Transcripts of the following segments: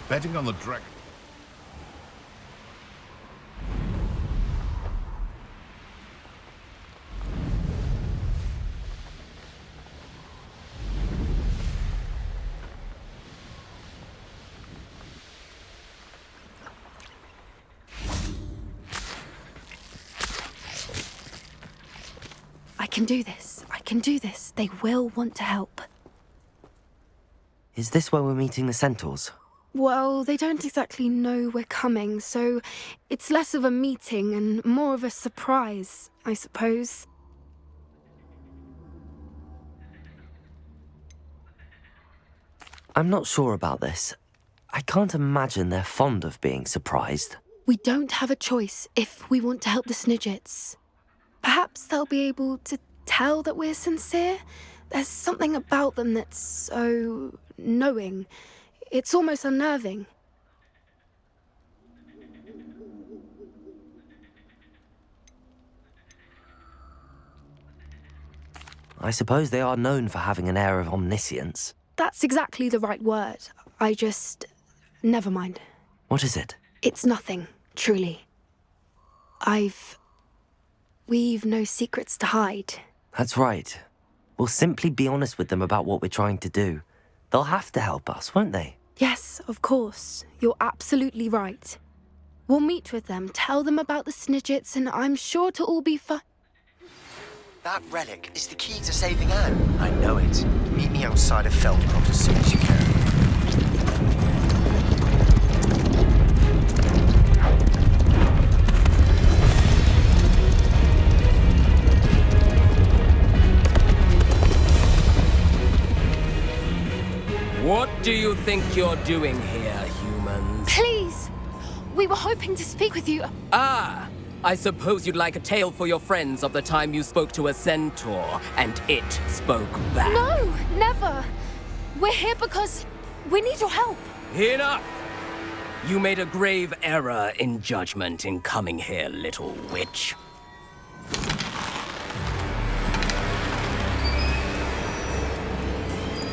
Betting on the dragon. I can do this. I can do this. They will want to help. Is this where we're meeting the Centaurs? Well, they don't exactly know we're coming, so it's less of a meeting and more of a surprise, I suppose. I'm not sure about this. I can't imagine they're fond of being surprised. We don't have a choice if we want to help the Snidgets. Perhaps they'll be able to tell that we're sincere. There's something about them that's so knowing. It's almost unnerving. I suppose they are known for having an air of omniscience. That's exactly the right word. Never mind. What is it? It's nothing, truly. We've no secrets to hide. That's right. We'll simply be honest with them about what we're trying to do. They'll have to help us, won't they? Yes, of course. You're absolutely right. We'll meet with them, tell them about the Snidgets, and I'm sure it'll all be fun. That relic is the key to saving Anne. I know it. Meet me outside of Feldcroft as soon as you can. What do you think you're doing here, humans? Please! We were hoping to speak with you. Ah! I suppose you'd like a tale for your friends of the time you spoke to a centaur, and it spoke back. No, never! We're here because we need your help. Enough! You made a grave error in judgment in coming here, little witch.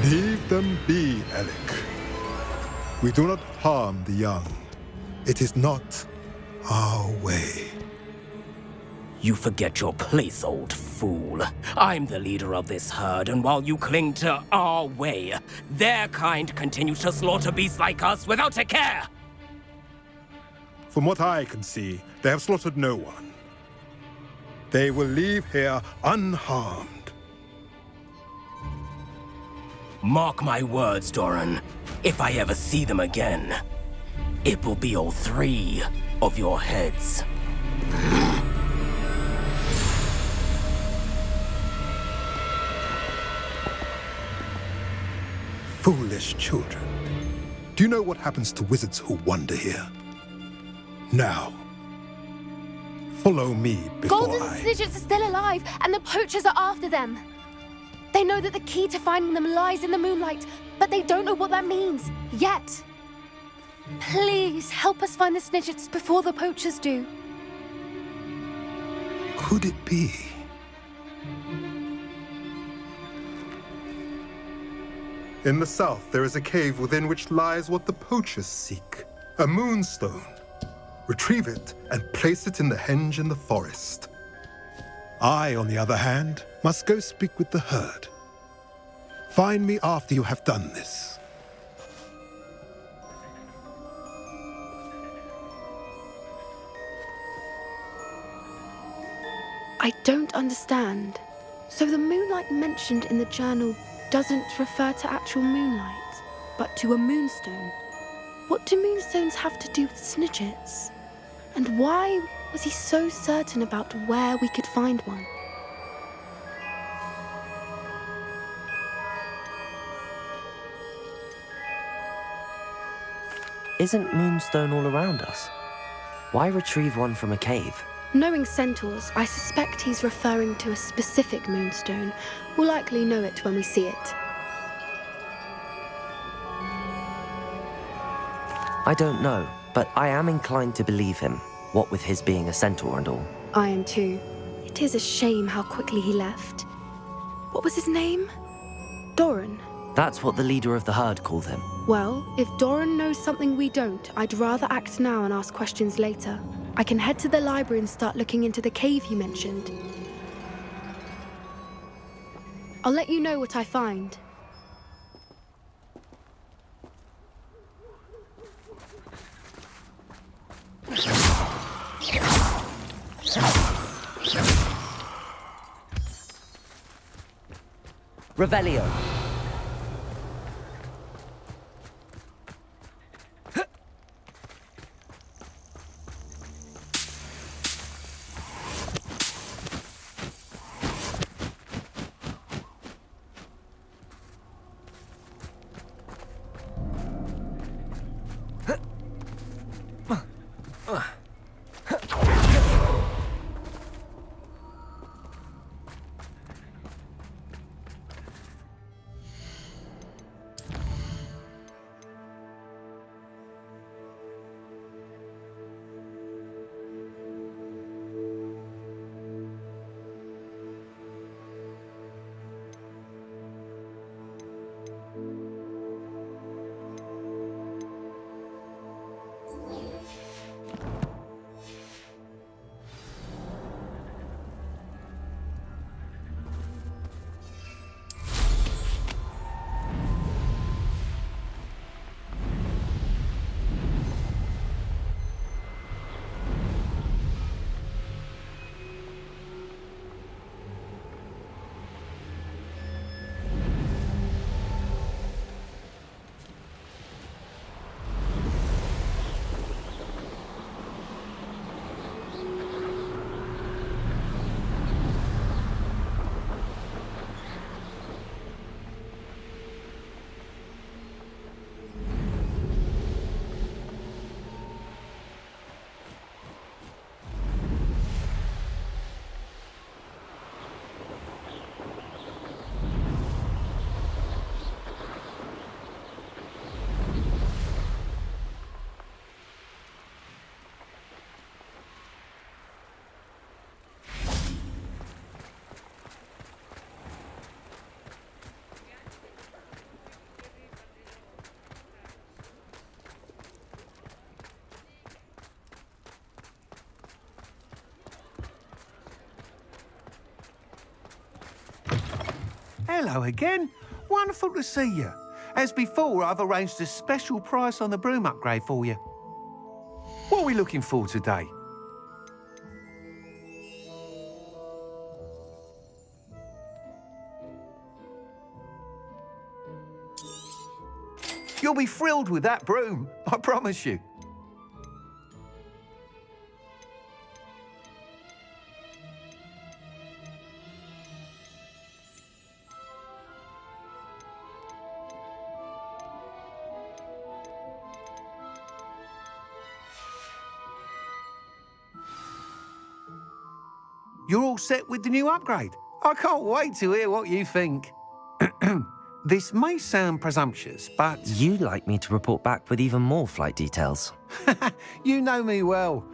Leave them be, Alec. We do not harm the young. It is not our way. You forget your place, old fool. I'm the leader of this herd, and while you cling to our way, their kind continues to slaughter beasts like us without a care! From what I can see, they have slaughtered no one. They will leave here unharmed. Mark my words, Doran. If I ever see them again, it will be all 3 of your heads. Foolish children. Do you know what happens to wizards who wander here? Now, follow me before Golden Snidgets are still alive, and the poachers are after them. They know that the key to finding them lies in the moonlight, but they don't know what that means, yet. Please, help us find the Snidgets before the poachers do. Could it be? In the south, there is a cave within which lies what the poachers seek. A moonstone. Retrieve it and place it in the henge in the forest. I, on the other hand, must go speak with the herd. Find me after you have done this. I don't understand. So the moonlight mentioned in the journal doesn't refer to actual moonlight, but to a moonstone. What do moonstones have to do with Snidgets? And why was he so certain about where we could find one? isn't Moonstone all around us? Why retrieve one from a cave? Knowing Centaurs, I suspect he's referring to a specific Moonstone. We'll likely know it when we see it. I don't know, but I am inclined to believe him, what with his being a centaur and all. I am too. It is a shame how quickly he left. What was his name? Doran. That's what the leader of the herd called him. Well, if Doran knows something we don't, I'd rather act now and ask questions later. I can head to the library and start looking into the cave you mentioned. I'll let you know what I find. Revelio. Hello again. Wonderful to see you. As before, I've arranged a special price on the broom upgrade for you. What are we looking for today? You'll be thrilled with that broom, I promise you. You're all set with the new upgrade. I can't wait to hear what you think. This may sound presumptuous, but... You'd like me to report back with even more flight details. You know me well.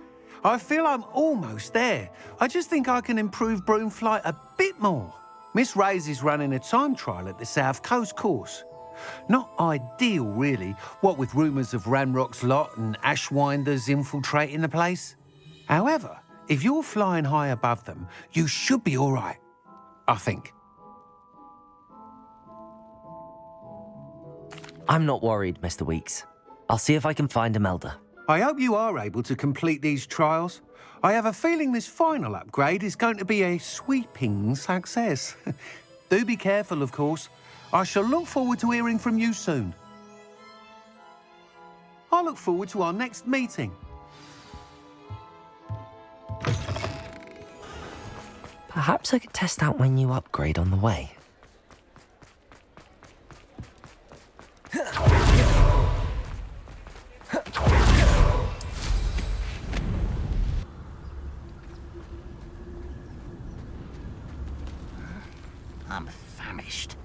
I feel I'm almost there. I just think I can improve broom flight a bit more. Miss Ray's is running a time trial at the South Coast course. Not ideal, really, what with rumours of Ranrock's lot and Ashwinders infiltrating the place. However, if you're flying high above them, you should be all right, I think. I'm not worried, Mr. Weeks. I'll see if I can find Imelda. I hope you are able to complete these trials. I have a feeling this final upgrade is going to be a sweeping success. Do be careful, of course. I shall look forward to hearing from you soon. I look forward to our next meeting. Perhaps I could test out my new upgrade on the way. I'm famished.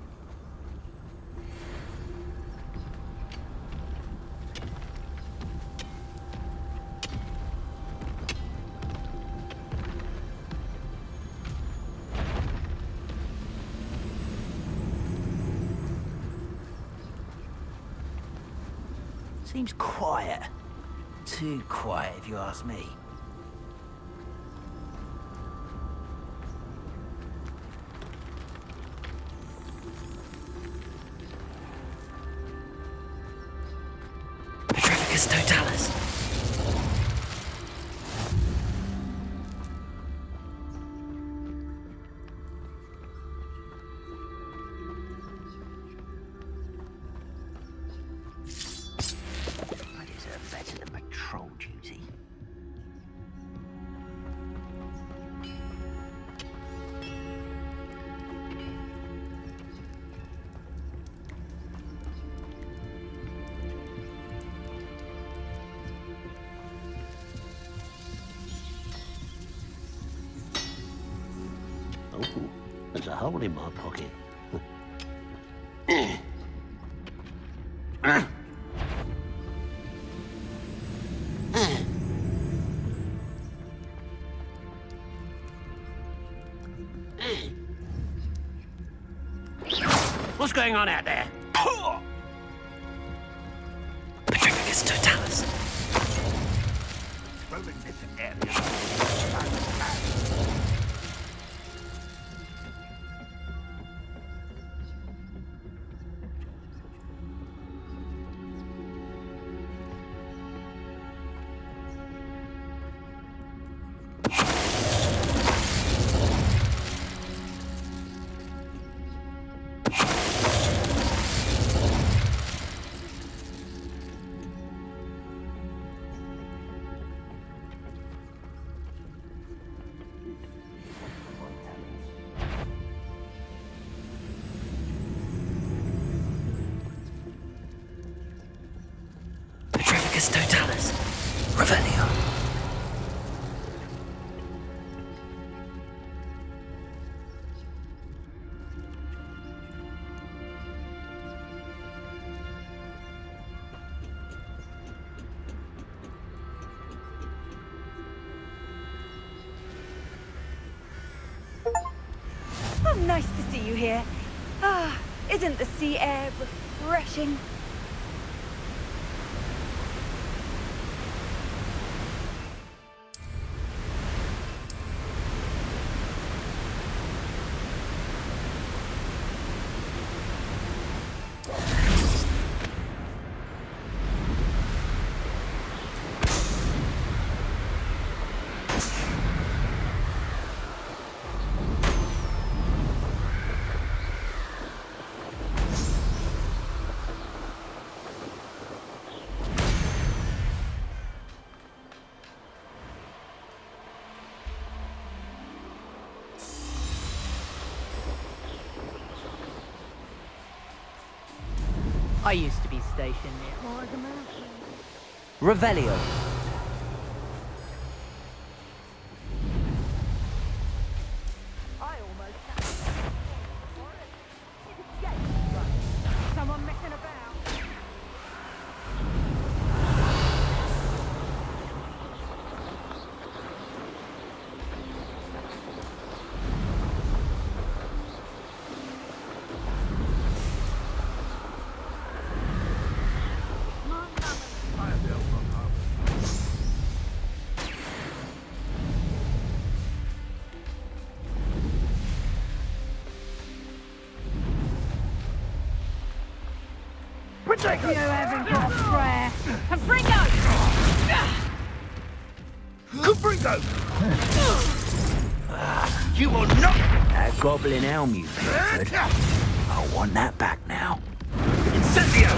Seems quiet. Too quiet, if you ask me. Petrificus totalis. I deserve better than patrol duty. Oh, there's a hole in my pocket. What's going on out there? Petrificus totalis. Roman dysentery. Petrificus totalis. Revelio. Oh, nice to see you here. Ah, isn't the sea air refreshing? I used to be stationed near Revelio. I almost someone messing about. You haven't got prayer. Confringo! Confringo! You will not... That goblin elm you pilfered. I want that back now. Incendio!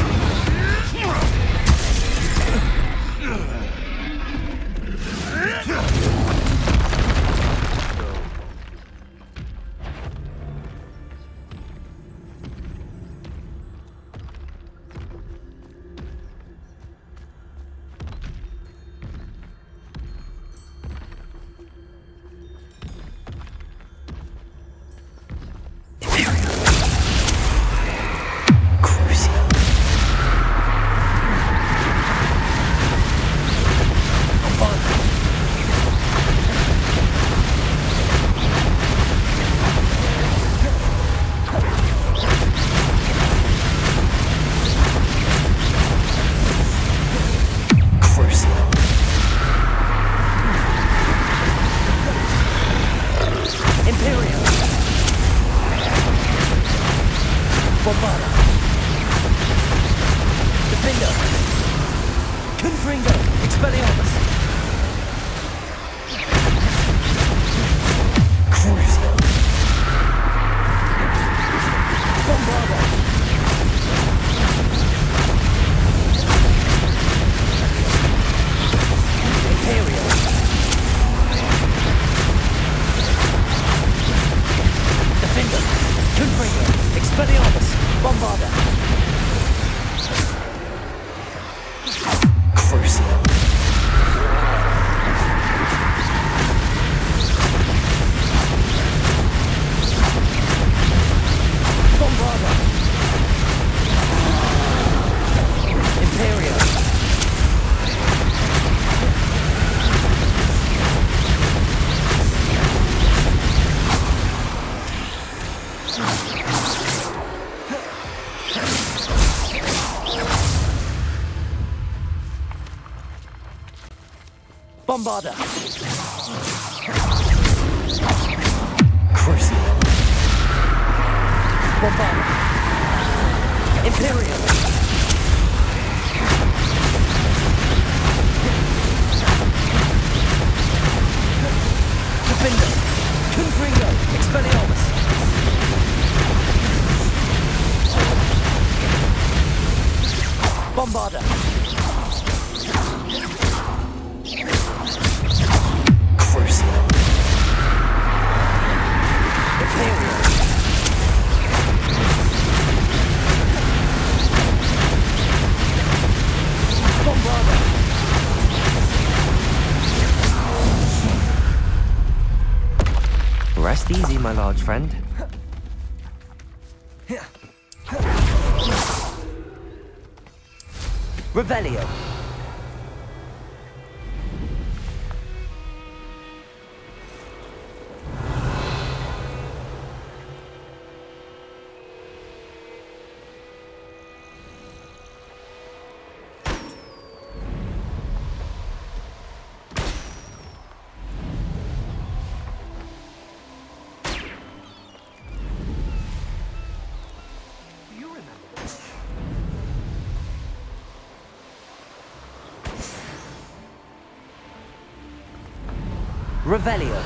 Bombarda. Defender. Confringo. Expelliarmus. Crucio. Bombarda. Imperial. Defender. Confringo. Expelliarmus. Bombarda. Crucio. Bombarda. Imperial. Bombarda. Crucio. Bombarda. Imperial. Defender. Confringo. Expelliarmus. Bombarda. Crucio. Imperial. Bombarda. Rest easy, my large friend. Revelio. Revelio.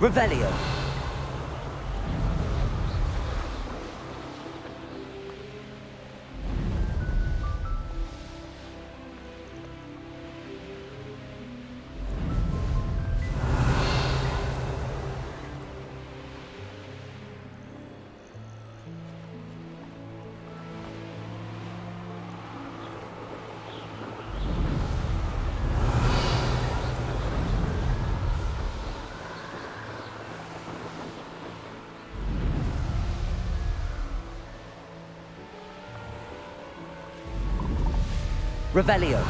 Revelio. Revelio.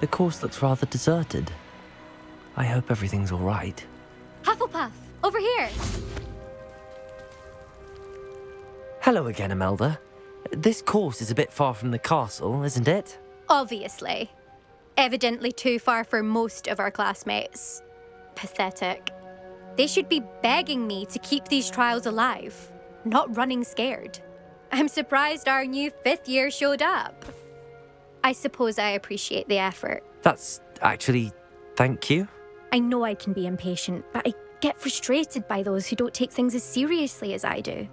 The course looks rather deserted. I hope everything's all right. Hufflepuff, over here! Hello again, Imelda. This course is a bit far from the castle, isn't it? Obviously. Evidently too far for most of our classmates. Pathetic. They should be begging me to keep these trials alive, not running scared. I'm surprised our new 5th year showed up. I suppose I appreciate the effort. That's actually... thank you. I know I can be impatient, but I get frustrated by those who don't take things as seriously as I do.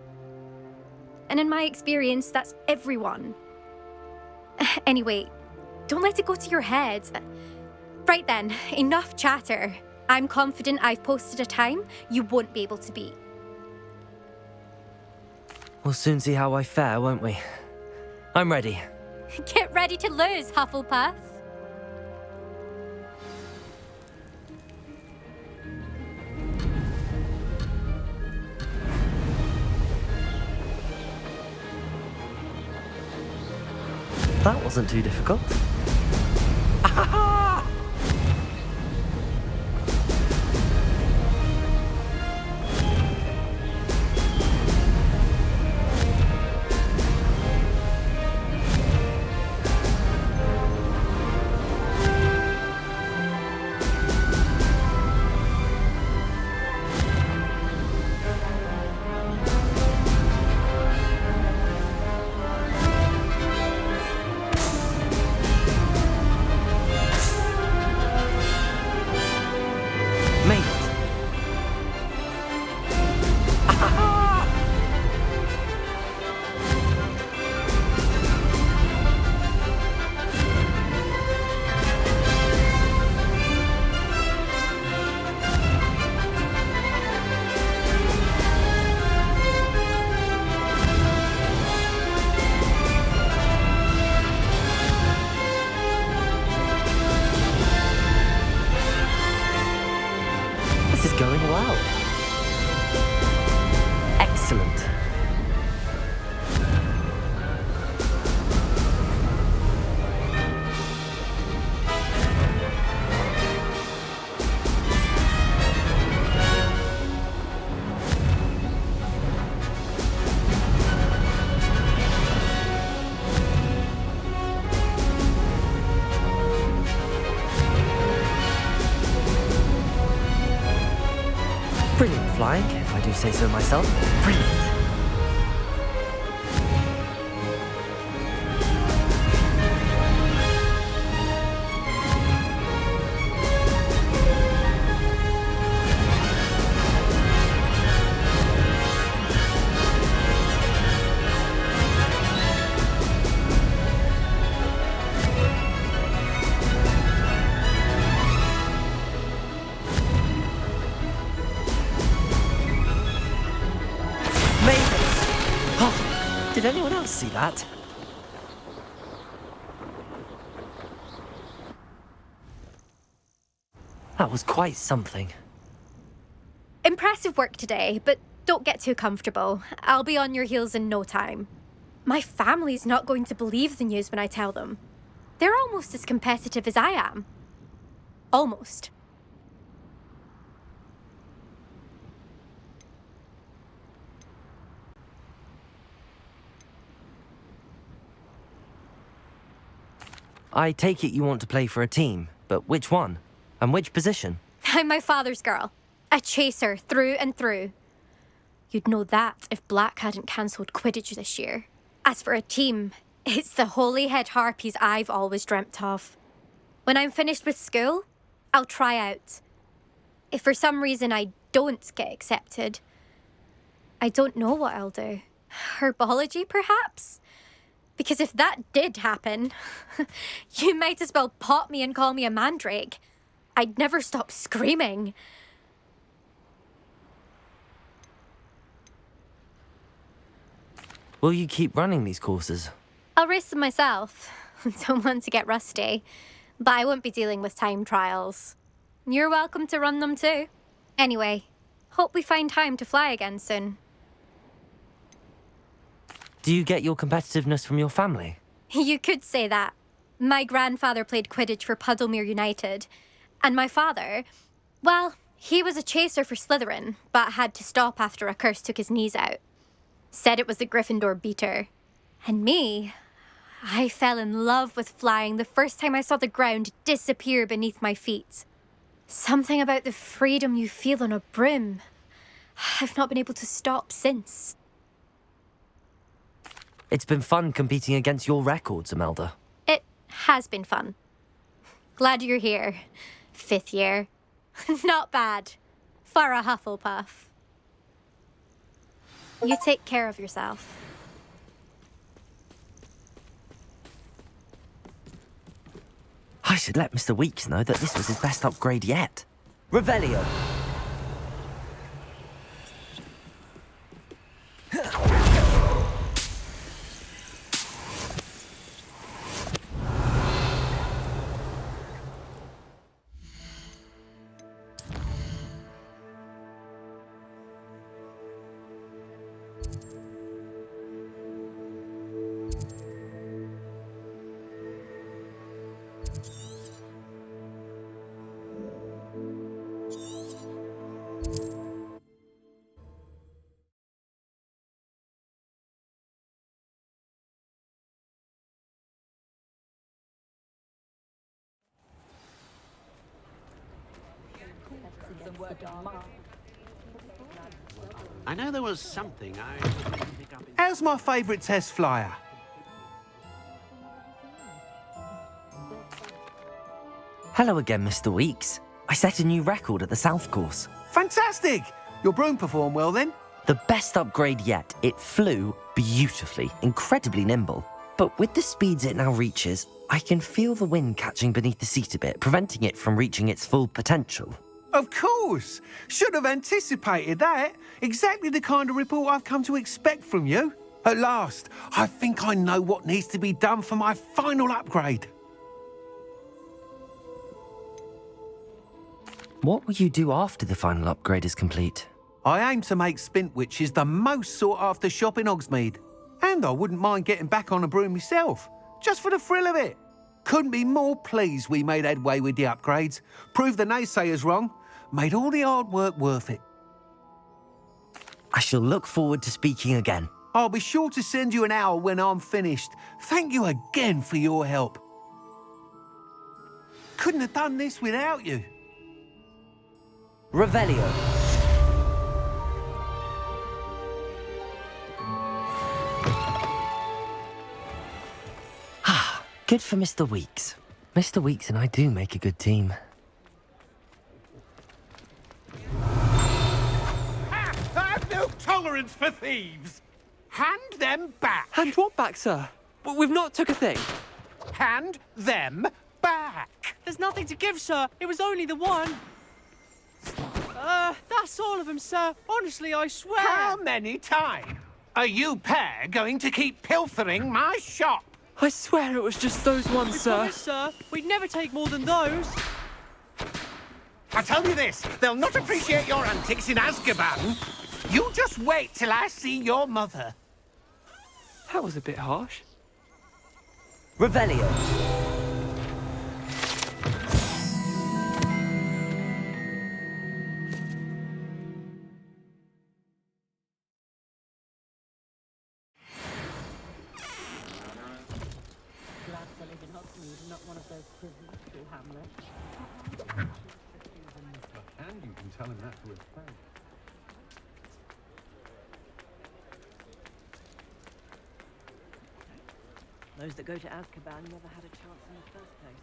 And in my experience, that's everyone. Anyway, don't let it go to your head. Right then, enough chatter. I'm confident I've posted a time you won't be able to beat. We'll soon see how I fare, won't we? I'm ready. Get ready to lose, Hufflepuff. That wasn't too difficult. This is going well. Excellent. Brilliant flying, if I do say so myself. Brilliant. Did anyone else see that? That was quite something. Impressive work today, but don't get too comfortable. I'll be on your heels in no time. My family's not going to believe the news when I tell them. They're almost as competitive as I am. Almost. I take it you want to play for a team, but which one? And which position? I'm my father's girl. A chaser through and through. You'd know that if Black hadn't cancelled Quidditch this year. As for a team, it's the holy-head harpies I've always dreamt of. When I'm finished with school, I'll try out. If for some reason I don't get accepted, I don't know what I'll do. Herbology, perhaps? Because if that did happen, you might as well pop me and call me a mandrake. I'd never stop screaming. Will you keep running these courses? I'll race them myself. Don't want to get rusty. But I won't be dealing with time trials. You're welcome to run them too. Anyway, hope we find time to fly again soon. Do you get your competitiveness from your family? You could say that. My grandfather played Quidditch for Puddlemere United. And my father, well, he was a chaser for Slytherin, but had to stop after a curse took his knees out. Said it was the Gryffindor beater. And me, I fell in love with flying the first time I saw the ground disappear beneath my feet. Something about the freedom you feel on a broom. I've not been able to stop since. It's been fun competing against your records, Imelda. It has been fun. Glad you're here. 5th year. Not bad. For a Hufflepuff. You take care of yourself. I should let Mr. Weeks know that this was his best upgrade yet. Revelio. I know there was something I didn't pick up in... How's my favourite test flyer? Hello again, Mr. Weeks. I set a new record at the South Course. Fantastic! Your broom performed well then? The best upgrade yet. It flew beautifully, incredibly nimble. But with the speeds it now reaches, I can feel the wind catching beneath the seat a bit, preventing it from reaching its full potential. Of course! Should have anticipated that. Exactly the kind of report I've come to expect from you. At last, I think I know what needs to be done for my final upgrade. What will you do after the final upgrade is complete? I aim to make Spintwitches the most sought-after shop in Hogsmeade. And I wouldn't mind getting back on a broom myself, just for the thrill of it. Couldn't be more pleased we made headway with the upgrades, proved the naysayers wrong, made all the hard work worth it. I shall look forward to speaking again. I'll be sure to send you an owl when I'm finished. Thank you again for your help. Couldn't have done this without you. Revelio. Ah, good for Mr. Weeks. Mr. Weeks and I do make a good team. I've no tolerance for thieves! Hand them back! Hand what back, sir? We've not took a thing. Hand them back! There's nothing to give, sir. It was only the one. That's all of them, sir. Honestly, I swear. How many times are you pair going to keep pilfering my shop? I swear it was just those ones, sir. Promise, sir. We'd never take more than those. I tell you this, they'll not appreciate your antics in Azkaban. You just wait till I see your mother. That was a bit harsh. Revelio. And you can tell him that to his face. Those that go to Azkaban never had a chance in the first place.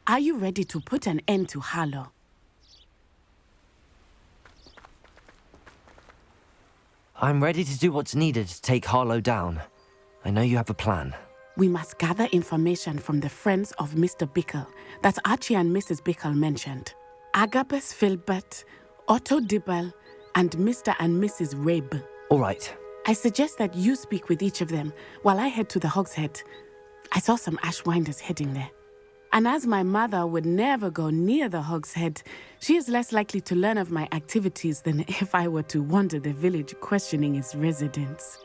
Are you ready to put an end to Harlow? I'm ready to do what's needed to take Harlow down. I know you have a plan. We must gather information from the friends of Mr. Bickle that Archie and Mrs. Bickle mentioned. Agabus Filbert, Otto Dibble, and Mr. and Mrs. Rabe. All right. I suggest that you speak with each of them while I head to the Hogshead. I saw some Ashwinders heading there. And as my mother would never go near the Hogshead, she is less likely to learn of my activities than if I were to wander the village questioning its residents.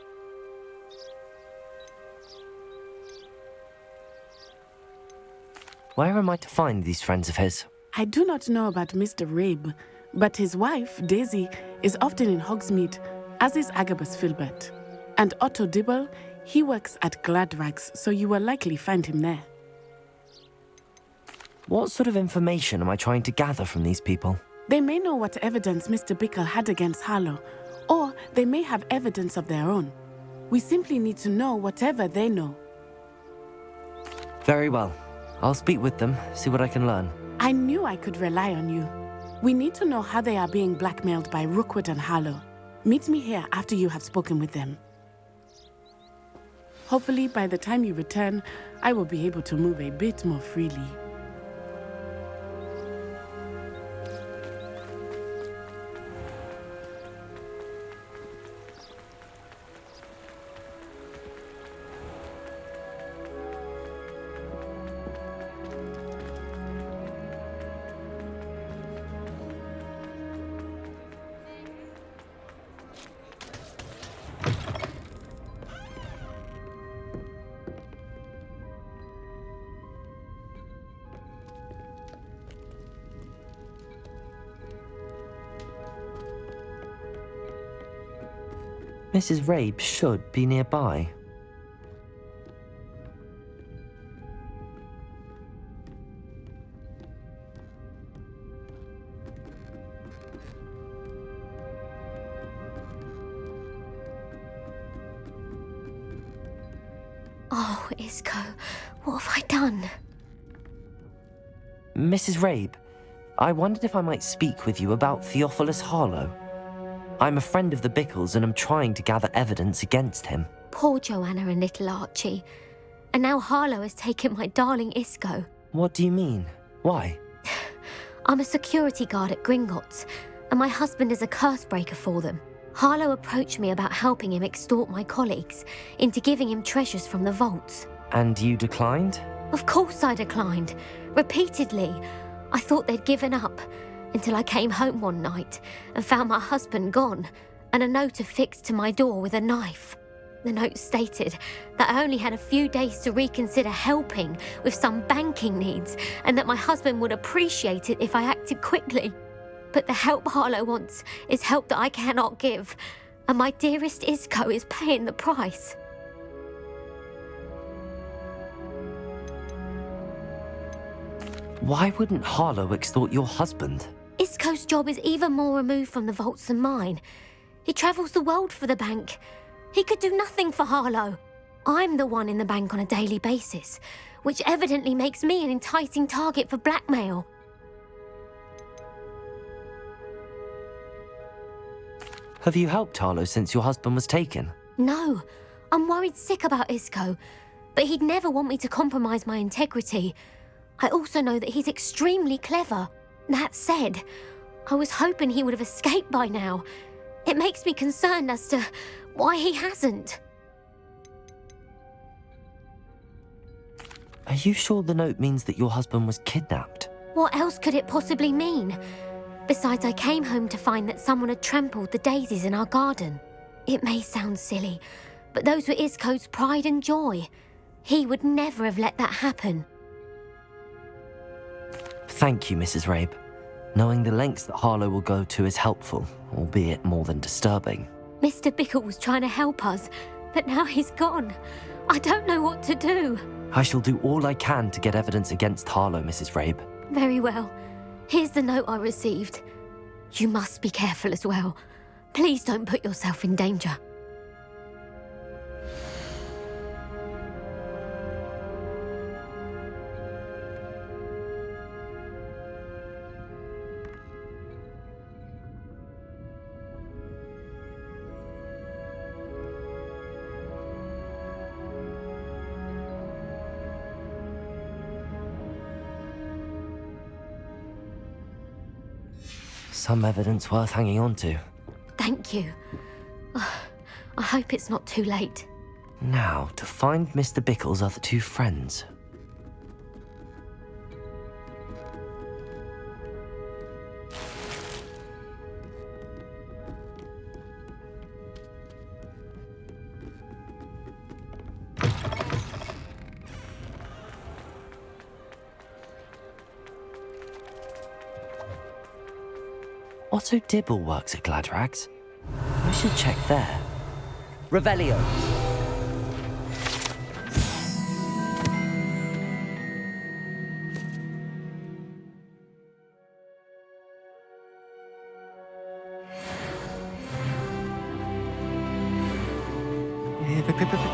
Where am I to find these friends of his? I do not know about Mr. Rabe, but his wife, Daisy, is often in Hogsmeade, as is Agabus Filbert. And Otto Dibble, he works at Gladrags, so you will likely find him there. What sort of information am I trying to gather from these people? They may know what evidence Mr. Bickle had against Harlow, or they may have evidence of their own. We simply need to know whatever they know. Very well. I'll speak with them, see what I can learn. I knew I could rely on you. We need to know how they are being blackmailed by Rookwood and Harlow. Meet me here after you have spoken with them. Hopefully, by the time you return, I will be able to move a bit more freely. Mrs. Rabe should be nearby. Oh, Isco, what have I done? Mrs. Rabe, I wondered if I might speak with you about Theophilus Harlow. I'm a friend of the Bickles and am trying to gather evidence against him. Poor Joanna and little Archie. And now Harlow has taken my darling Isco. What do you mean? Why? I'm a security guard at Gringotts, and my husband is a curse breaker for them. Harlow approached me about helping him extort my colleagues into giving him treasures from the vaults. And you declined? Of course I declined. Repeatedly. I thought they'd given up, until I came home one night and found my husband gone, and a note affixed to my door with a knife. The note stated that I only had a few days to reconsider helping with some banking needs, and that my husband would appreciate it if I acted quickly. But the help Harlow wants is help that I cannot give, and my dearest Isco is paying the price. Why wouldn't Harlow extort your husband? Isco's job is even more removed from the vaults than mine. He travels the world for the bank. He could do nothing for Harlow. I'm the one in the bank on a daily basis, which evidently makes me an enticing target for blackmail. Have you helped Harlow since your husband was taken? No, I'm worried sick about Isco, but he'd never want me to compromise my integrity. I also know that he's extremely clever. That said, I was hoping he would have escaped by now. It makes me concerned as to why he hasn't. Are you sure the note means that your husband was kidnapped? What else could it possibly mean? Besides, I came home to find that someone had trampled the daisies in our garden. It may sound silly, but those were Isco's pride and joy. He would never have let that happen. Thank you, Mrs. Rabe. Knowing the lengths that Harlow will go to is helpful, albeit more than disturbing. Mr. Bickle was trying to help us, but now he's gone. I don't know what to do. I shall do all I can to get evidence against Harlow, Mrs. Rabe. Very well. Here's the note I received. You must be careful as well. Please don't put yourself in danger. Some evidence worth hanging on to. Thank you. I hope it's not too late. Now, to find Mr. Bickle's other two friends. Otto Dibble works at Gladrags. I should check there. Revelio.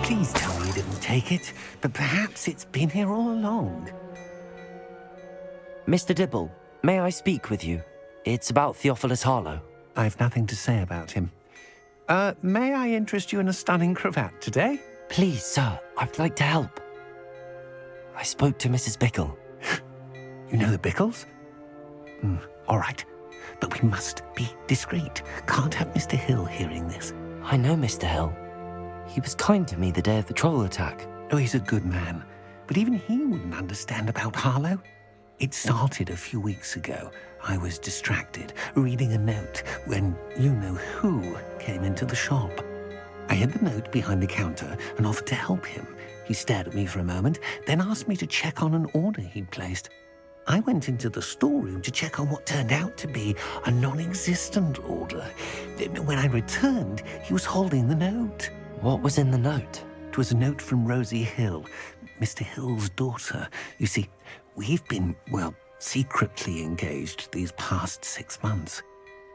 Please tell me you didn't take it, but perhaps it's been here all along. Mr. Dibble, may I speak with you? It's about Theophilus Harlow. I've nothing to say about him. May I interest you in a stunning cravat today? Please, sir, I'd like to help. I spoke to Mrs. Bickle. You know the Bickles? All right, but we must be discreet. Can't have Mr. Hill hearing this. I know Mr. Hill. He was kind to me the day of the troll attack. Oh, he's a good man, but even he wouldn't understand about Harlow. It started a few weeks ago. I was distracted, reading a note, when you-know-who came into the shop. I hid the note behind the counter and offered to help him. He stared at me for a moment, then asked me to check on an order he'd placed. I went into the storeroom to check on what turned out to be a non-existent order. When I returned, he was holding the note. What was in the note? It was a note from Rosie Hill, Mr. Hill's daughter. You see, we've been, secretly engaged these past 6 months.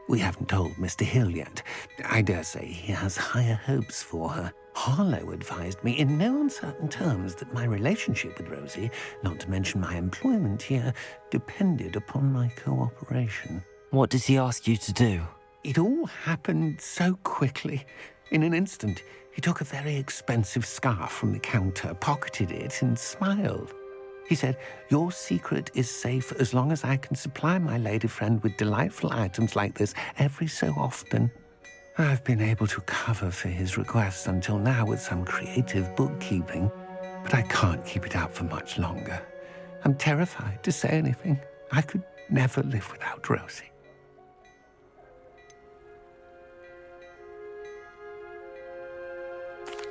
We haven't told Mr. Hill yet. I dare say he has higher hopes for her. Harlow advised me in no uncertain terms that my relationship with Rosie, not to mention my employment here, depended upon my cooperation. What does he ask you to do? It all happened so quickly. In an instant, he took a very expensive scarf from the counter, pocketed it, and smiled. He said, "Your secret is safe as long as I can supply my lady friend with delightful items like this every so often." I've been able to cover for his requests until now with some creative bookkeeping, but I can't keep it up for much longer. I'm terrified to say anything. I could never live without Rosie.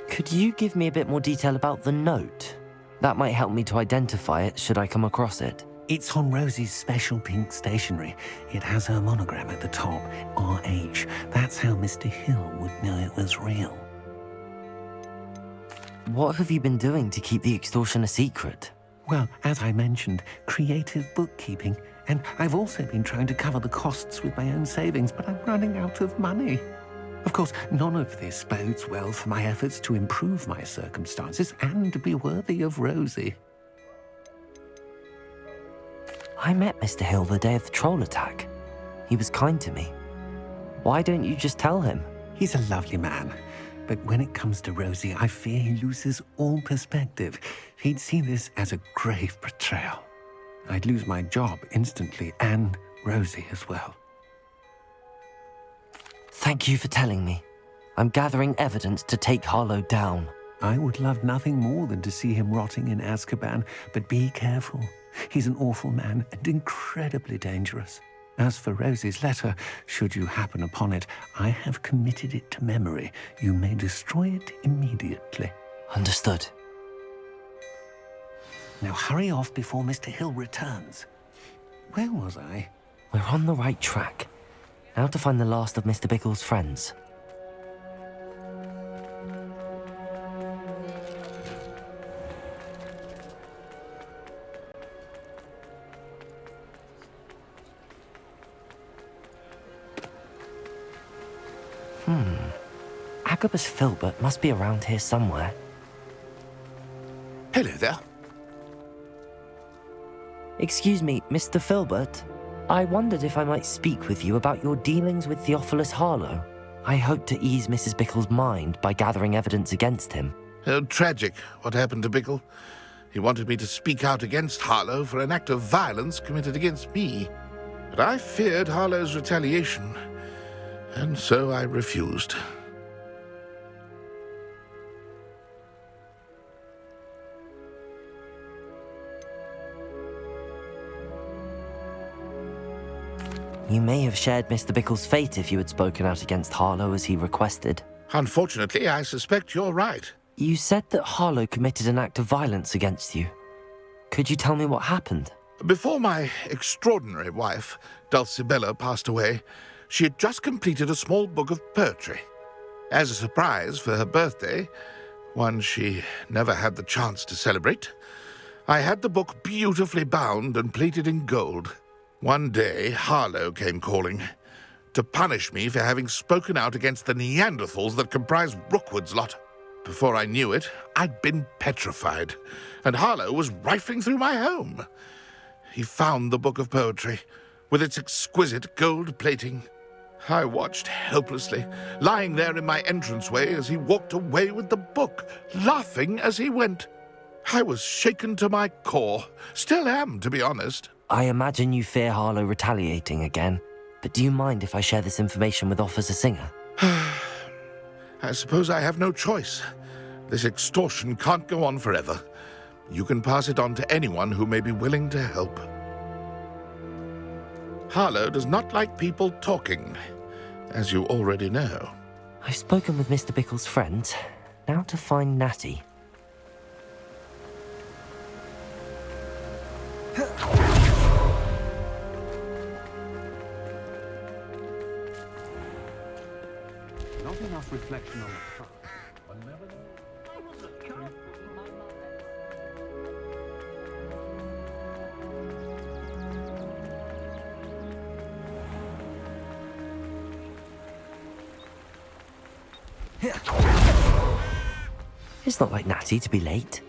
Could you give me a bit more detail about the note? That might help me to identify it should I come across it. It's on Rosie's special pink stationery. It has her monogram at the top, RH. That's how Mr. Hill would know it was real. What have you been doing to keep the extortion a secret? Well, as I mentioned, creative bookkeeping. And I've also been trying to cover the costs with my own savings, but I'm running out of money. Of course, none of this bodes well for my efforts to improve my circumstances and to be worthy of Rosie. I met Mr. Hill the day of the troll attack. He was kind to me. Why don't you just tell him? He's a lovely man, but when it comes to Rosie, I fear he loses all perspective. He'd see this as a grave betrayal. I'd lose my job instantly, and Rosie as well. Thank you for telling me. I'm gathering evidence to take Harlow down. I would love nothing more than to see him rotting in Azkaban, but be careful. He's an awful man and incredibly dangerous. As for Rosie's letter, should you happen upon it, I have committed it to memory. You may destroy it immediately. Understood. Now hurry off before Mr. Hill returns. Where was I? We're on the right track. Now to find the last of Mr. Bickle's friends. Agabus Filbert must be around here somewhere. Hello there. Excuse me, Mr. Filbert. I wondered if I might speak with you about your dealings with Theophilus Harlow. I hope to ease Mrs. Bickle's mind by gathering evidence against him. Tragic, what happened to Bickle. He wanted me to speak out against Harlow for an act of violence committed against me. But I feared Harlow's retaliation, and so I refused. You may have shared Mr. Bickle's fate if you had spoken out against Harlow as he requested. Unfortunately, I suspect you're right. You said that Harlow committed an act of violence against you. Could you tell me what happened? Before my extraordinary wife, Dulcibella, passed away, She had just completed a small book of poetry. As a surprise for her birthday, one she never had the chance to celebrate, I had the book beautifully bound and plated in gold. One day, Harlow came calling to punish me for having spoken out against the Neanderthals that comprised Rookwood's lot. Before I knew it, I'd been petrified, and Harlow was rifling through my home. He found the book of poetry, with its exquisite gold plating. I watched helplessly, lying there in my entranceway as he walked away with the book, laughing as he went. I was shaken to my core. Still am, to be honest. I imagine you fear Harlow retaliating again, but do you mind if I share this information with Officer Singer? I suppose I have no choice. This extortion can't go on forever. You can pass it on to anyone who may be willing to help. Harlow does not like people talking, as you already know. I've spoken with Mr. Bickle's friends. Now to find Natty. Not enough reflection on the past. It's not like Natty to be late.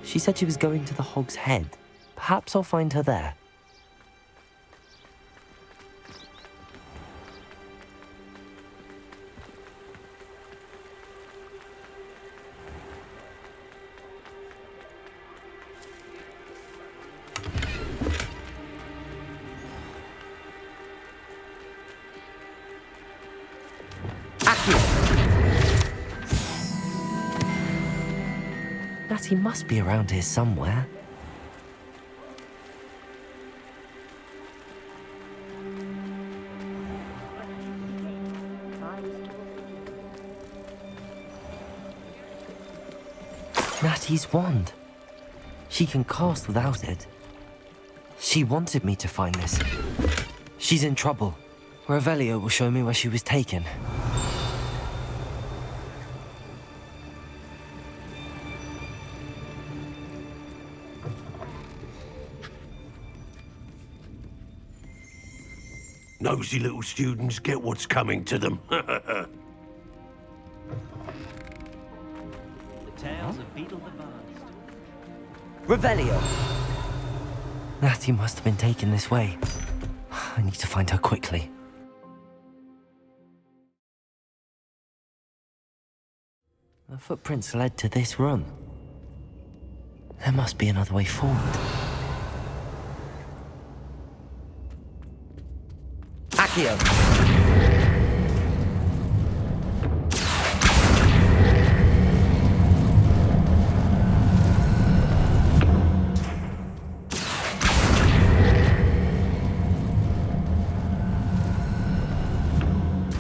She said she was going to the Hog's Head. Perhaps I'll find her there. Natty must be around here somewhere. Natty's wand. She can cast without it. She wanted me to find this. She's in trouble. Revelio will show me where she was taken. Nosy little students get what's coming to them. The tales of Beetle the Vast. Revelio! Natty must have been taken this way. I need to find her quickly. The footprints led to this room. There must be another way forward. Accio!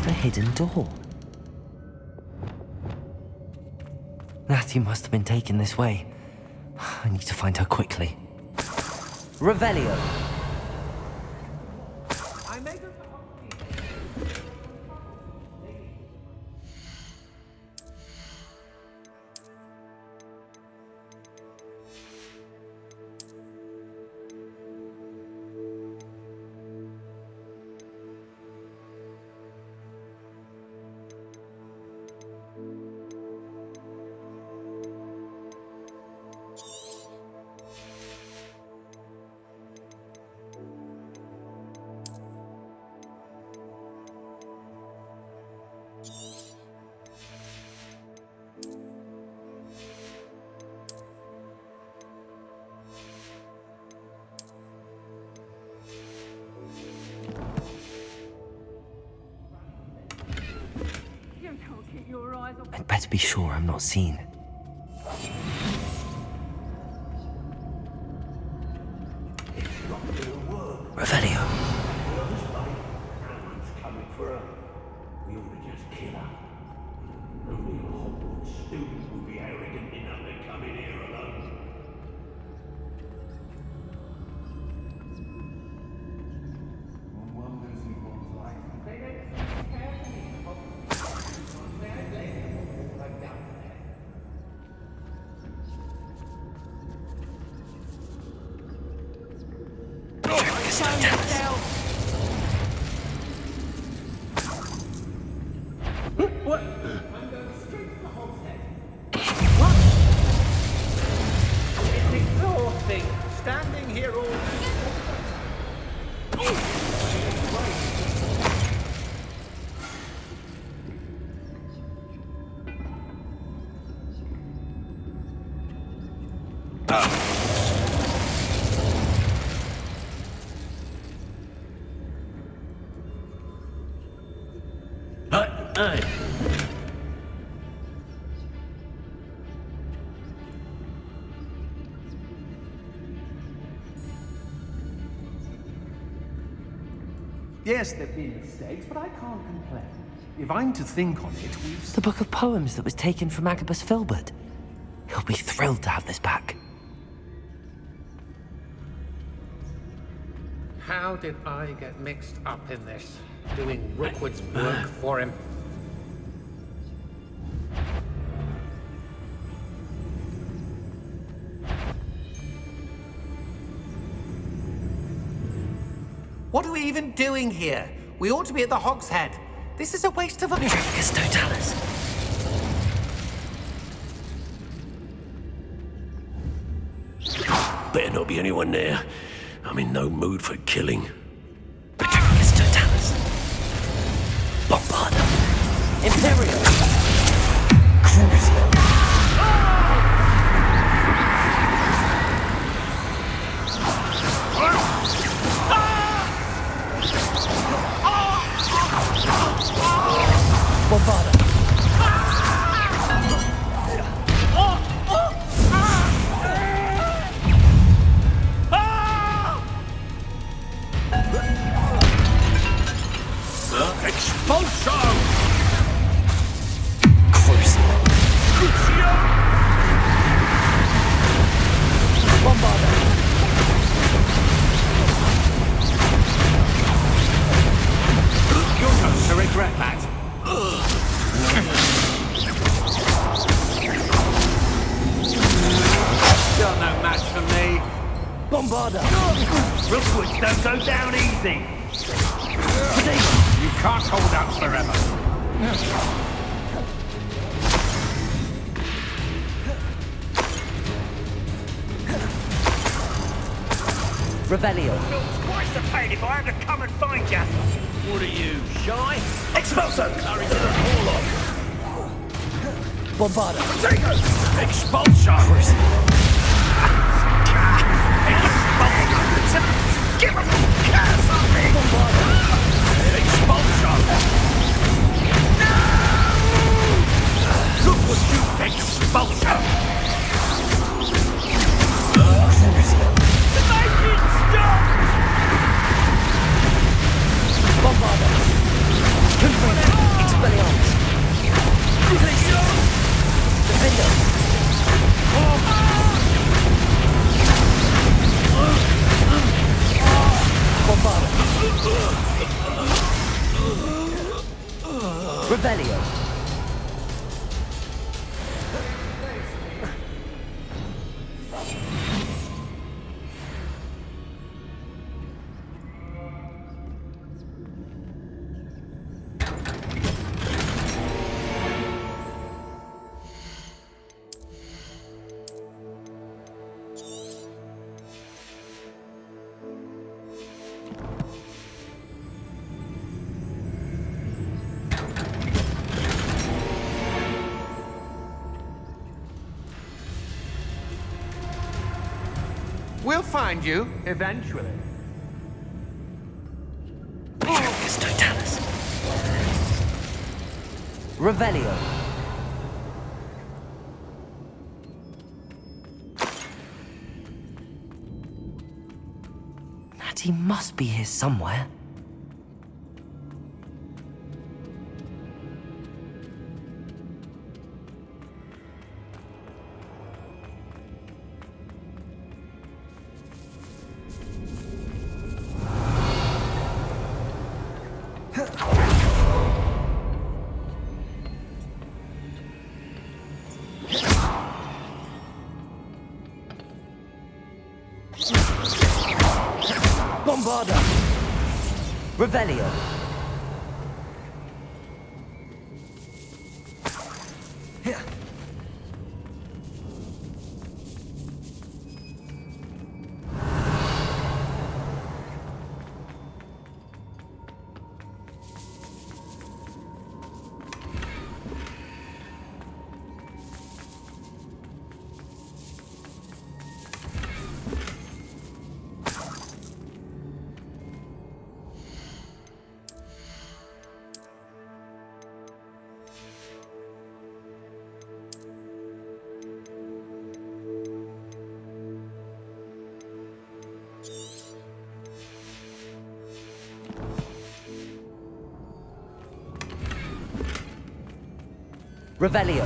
A hidden door. Natty must have been taken this way. I need to find her quickly. Revelio! I'd better be sure I'm not seen. Revelio. Coming for her. We ought to just kill her. Only a Hogwarts student would be arrogant enough to come in here alone. One wonders he was like. What? It's exhausting. Standing here all Hey. Yes, there've been mistakes, but I can't complain. If I'm to think on it, we've... The book of poems that was taken from Agabus Filbert. He'll be thrilled to have this back. How did I get mixed up in this? Doing Rookwood's work for him? What are we even doing here? We ought to be at the Hog's Head. This is a waste of a... Mirificus totalis. Better not be anyone there. I'm in no mood for killing. Mirificus totalis. Bombarda. Imperial. Crucial. Bombarda. Expulso! Crucio. Crucio! Bombarda. You're going to regret that. You're no match for me. Bombarda. Rookwoods don't go down easy. You can't hold out forever. Revelio. Twice the pain if I had to come and find you. What are you, shy? Expulso! Hurry to the warlock. Bombarda. Expulso! Expulso! Give him a curse on me! Bombarda. Expulso! No! Look what you expulso! Make it stop! Bombarda. Confirm. Expelliarmus. Defender. Bombarda. Revelio. We'll find you, eventually. Mirificus totalis. Revelio. Natty must be here somewhere. Bombarda! Revelio! Revelio.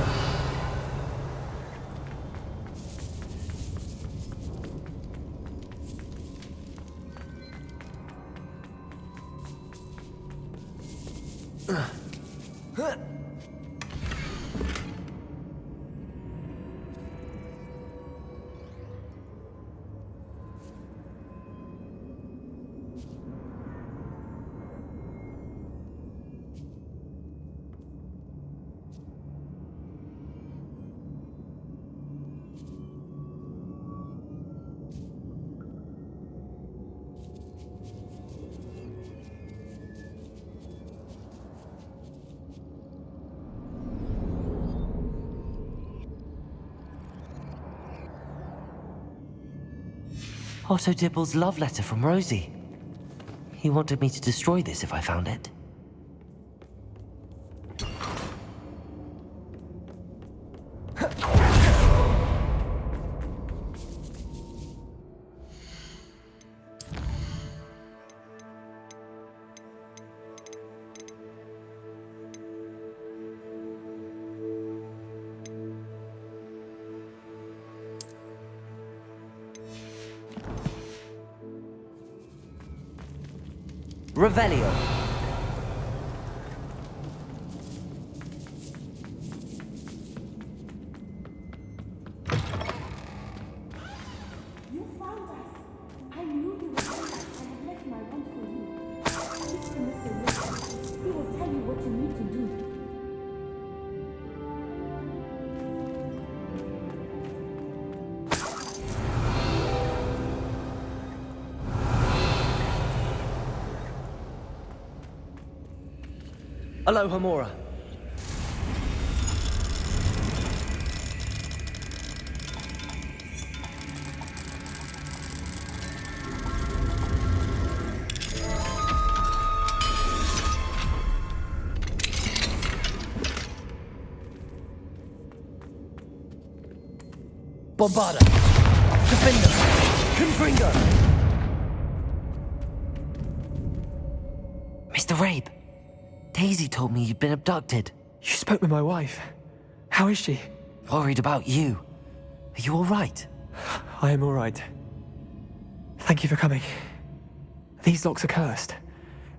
Otto Dibble's love letter from Rosie. He wanted me to destroy this if I found it. Revelio. You found us. I knew you would find us and I left my wand for you. Speak to Mr. Wilson. He will tell you what you need to do. Aloha Mora. Bombarda! Defender! Confringo! Mr. Rabe, Daisy told me you'd been abducted. You spoke with my wife. How is she? Worried about you. Are you all right? I am all right. Thank you for coming. These locks are cursed,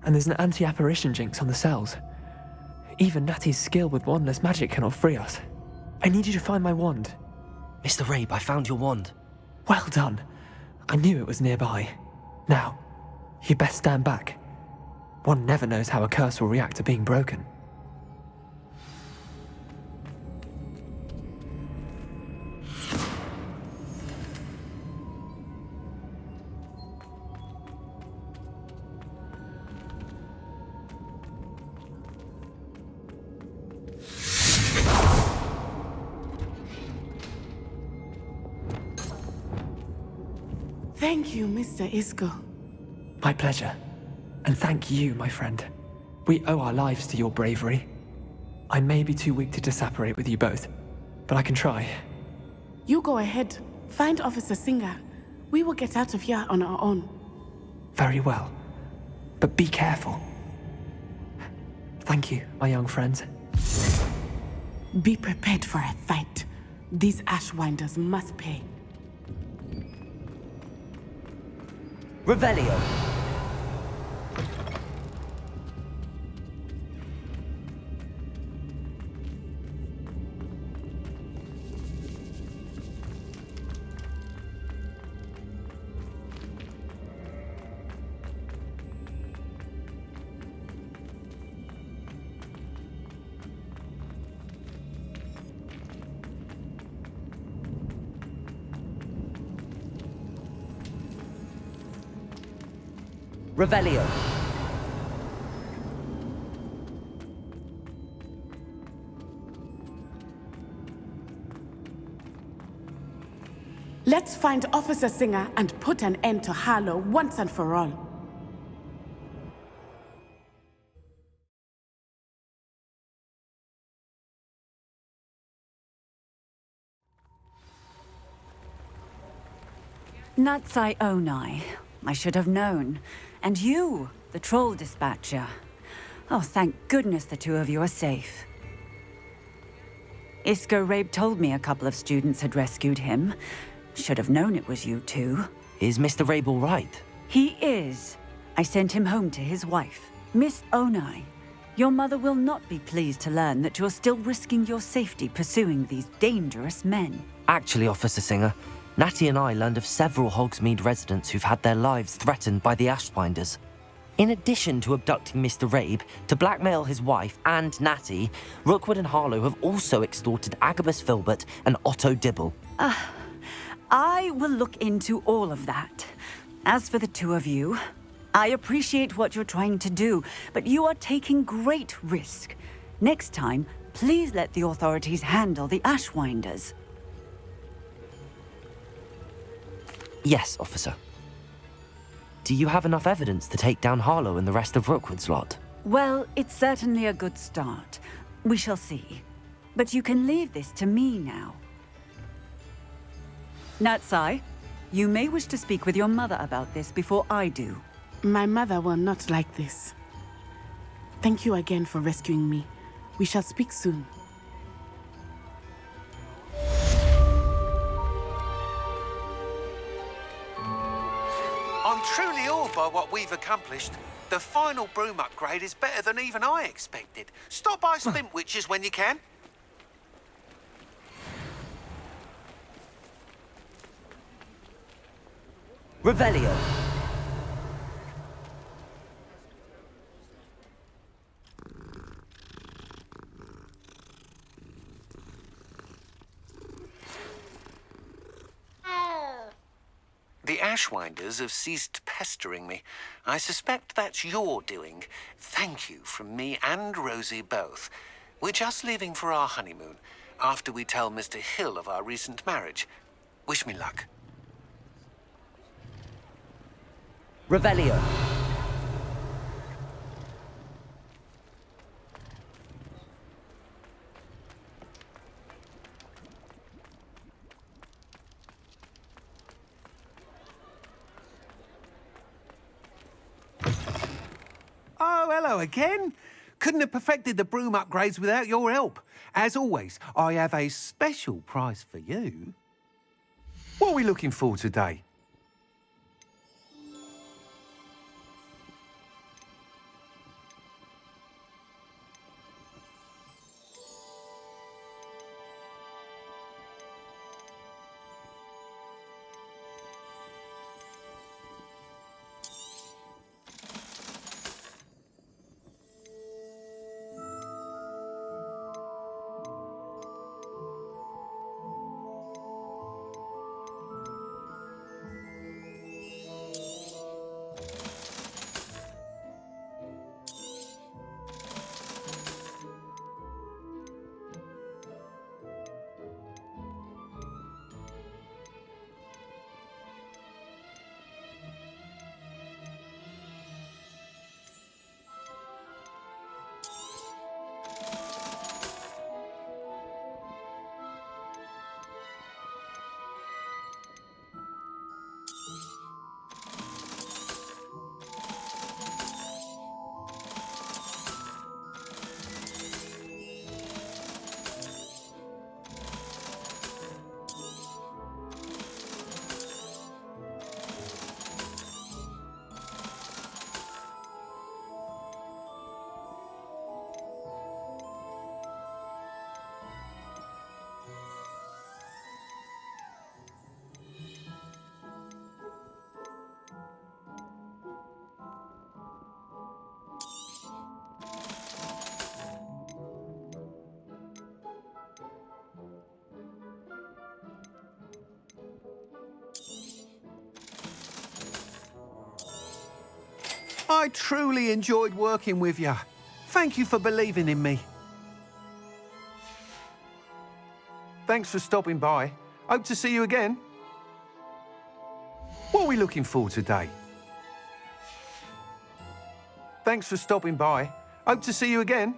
and there's an anti-apparition jinx on the cells. Even Natty's skill with wandless magic cannot free us. I need you to find my wand. Mr. Rabe, I found your wand. Well done. I knew it was nearby. Now, you best stand back. One never knows how a curse will react to being broken. Thank you, Mr. Isco. My pleasure. And thank you, my friend. We owe our lives to your bravery. I may be too weak to disapparate with you both, but I can try. You go ahead. Find Officer Singer. We will get out of here on our own. Very well. But be careful. Thank you, my young friends. Be prepared for a fight. These Ashwinders must pay. Revelio. Revelio. Let's find Officer Singer and put an end to Harlow once and for all. Natsai Onai. I should have known. And you, the troll dispatcher. Oh, thank goodness the two of you are safe. Isco Rabe told me a couple of students had rescued him. Should have known it was you two. Is Mr. Rabe all right? He is. I sent him home to his wife. Miss Onai, your mother will not be pleased to learn that you're still risking your safety pursuing these dangerous men. Actually, Officer Singer, Natty and I learned of several Hogsmeade residents who've had their lives threatened by the Ashwinders. In addition to abducting Mr. Rabe to blackmail his wife and Natty, Rookwood and Harlow have also extorted Agabus Filbert and Otto Dibble. I will look into all of that. As for the two of you, I appreciate what you're trying to do, but you are taking great risk. Next time, please let the authorities handle the Ashwinders. Yes, officer. Do you have enough evidence to take down Harlow and the rest of Rookwood's lot? Well, it's certainly a good start. We shall see. But you can leave this to me now. Natsai, you may wish to speak with your mother about this before I do. My mother will not like this. Thank you again for rescuing me. We shall speak soon. I'm truly awed by what we've accomplished. The final broom upgrade is better than even I expected. Stop by Spintwitches when you can. Revelio. The Ashwinders have ceased pestering me. I suspect that's your doing. Thank you from me and Rosie both. We're just leaving for our honeymoon, after we tell Mr. Hill of our recent marriage. Wish me luck. Revelio. Oh, hello again. Couldn't have perfected the broom upgrades without your help. As always, I have a special prize for you. What are we looking for today? I truly enjoyed working with you. Thank you for believing in me. Thanks for stopping by. Hope to see you again. What are we looking for today? Thanks for stopping by. Hope to see you again.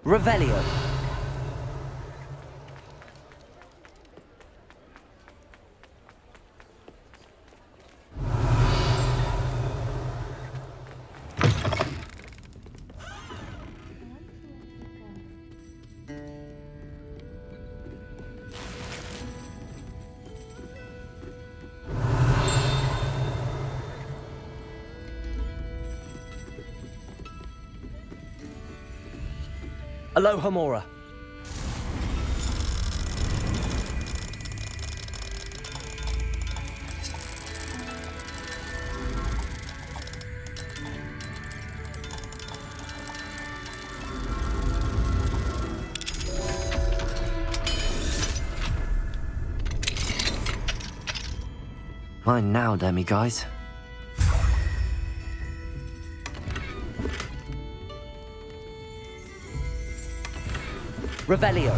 Revelio. Aloha Mora. Mine now, demi-guys. Revelio.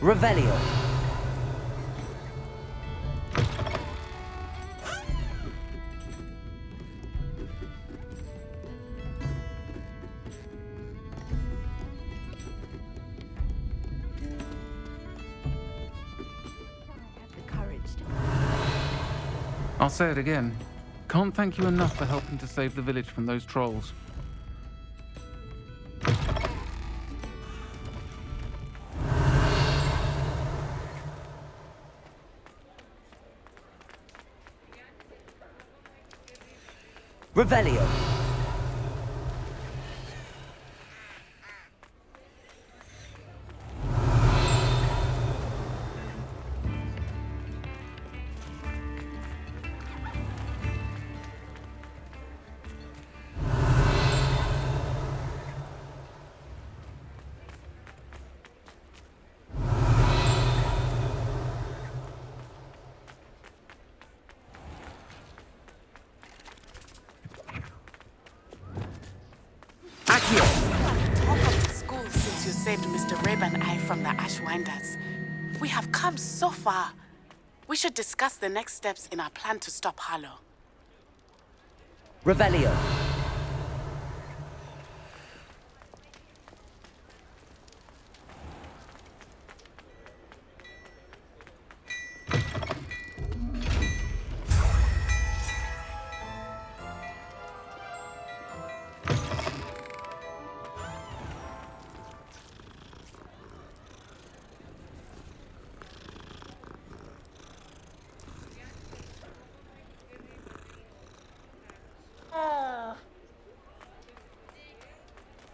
Revelio. I'll say it again. Can't thank you enough for helping to save the village from those trolls. Revelio. Since you saved Mr. Reb and I from the Ashwinders, we have come so far. We should discuss the next steps in our plan to stop Harlow.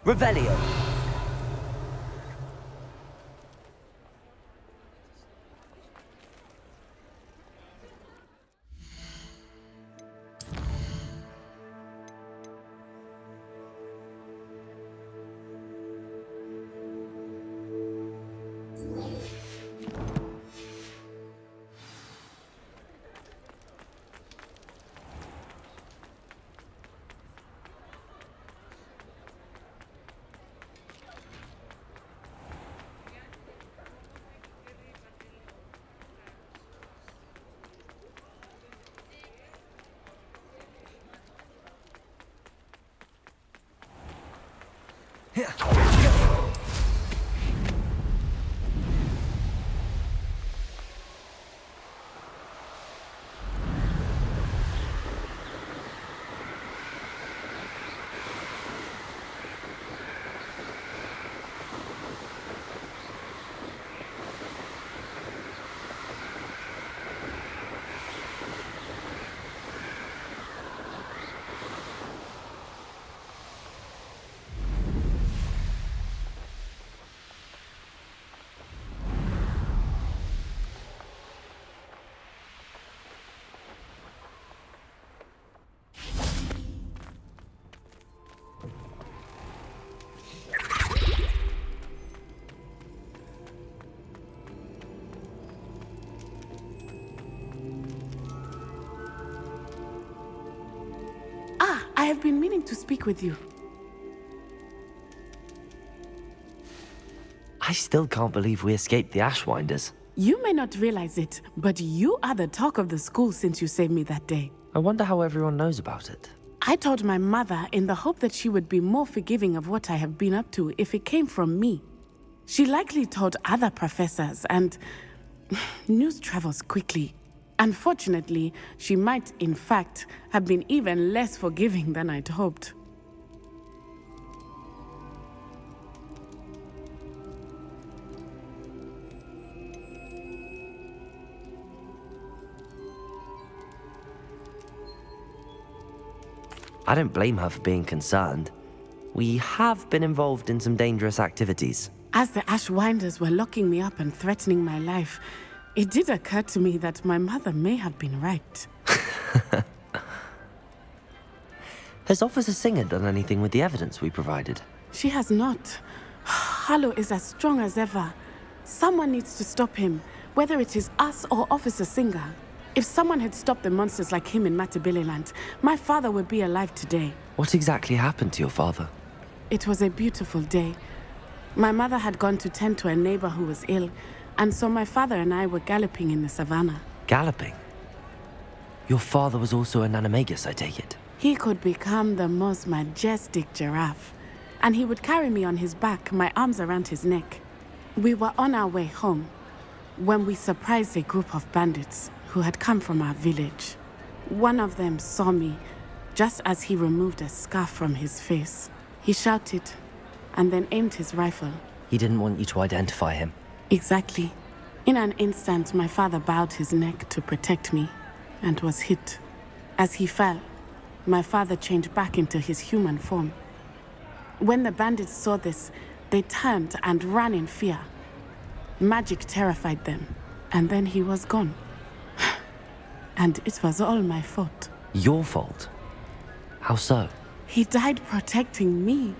Revelio. I have been meaning to speak with you. I still can't believe we escaped the Ashwinders. You may not realize it, but you are the talk of the school since you saved me that day. I wonder how everyone knows about it. I told my mother in the hope that she would be more forgiving of what I have been up to if it came from me. She likely told other professors, and news travels quickly. Unfortunately, she might, in fact, have been even less forgiving than I'd hoped. I don't blame her for being concerned. We have been involved in some dangerous activities. As the Ashwinders were locking me up and threatening my life, it did occur to me that my mother may have been right. Has Officer Singer done anything with the evidence we provided? She has not. Harlow is as strong as ever. Someone needs to stop him, whether it is us or Officer Singer. If someone had stopped the monsters like him in Matabeleland, my father would be alive today. What exactly happened to your father? It was a beautiful day. My mother had gone to tend to a neighbor who was ill, and so my father and I were galloping in the savannah. Galloping? Your father was also an animagus, I take it? He could become the most majestic giraffe, and he would carry me on his back, my arms around his neck. We were on our way home when we surprised a group of bandits who had come from our village. One of them saw me just as he removed a scarf from his face. He shouted and then aimed his rifle. He didn't want you to identify him. Exactly. In an instant, my father bowed his neck to protect me and was hit. As he fell, my father changed back into his human form. When the bandits saw this, they turned and ran in fear. Magic terrified them, and then he was gone. And it was all my fault. Your fault? How so? He died protecting me.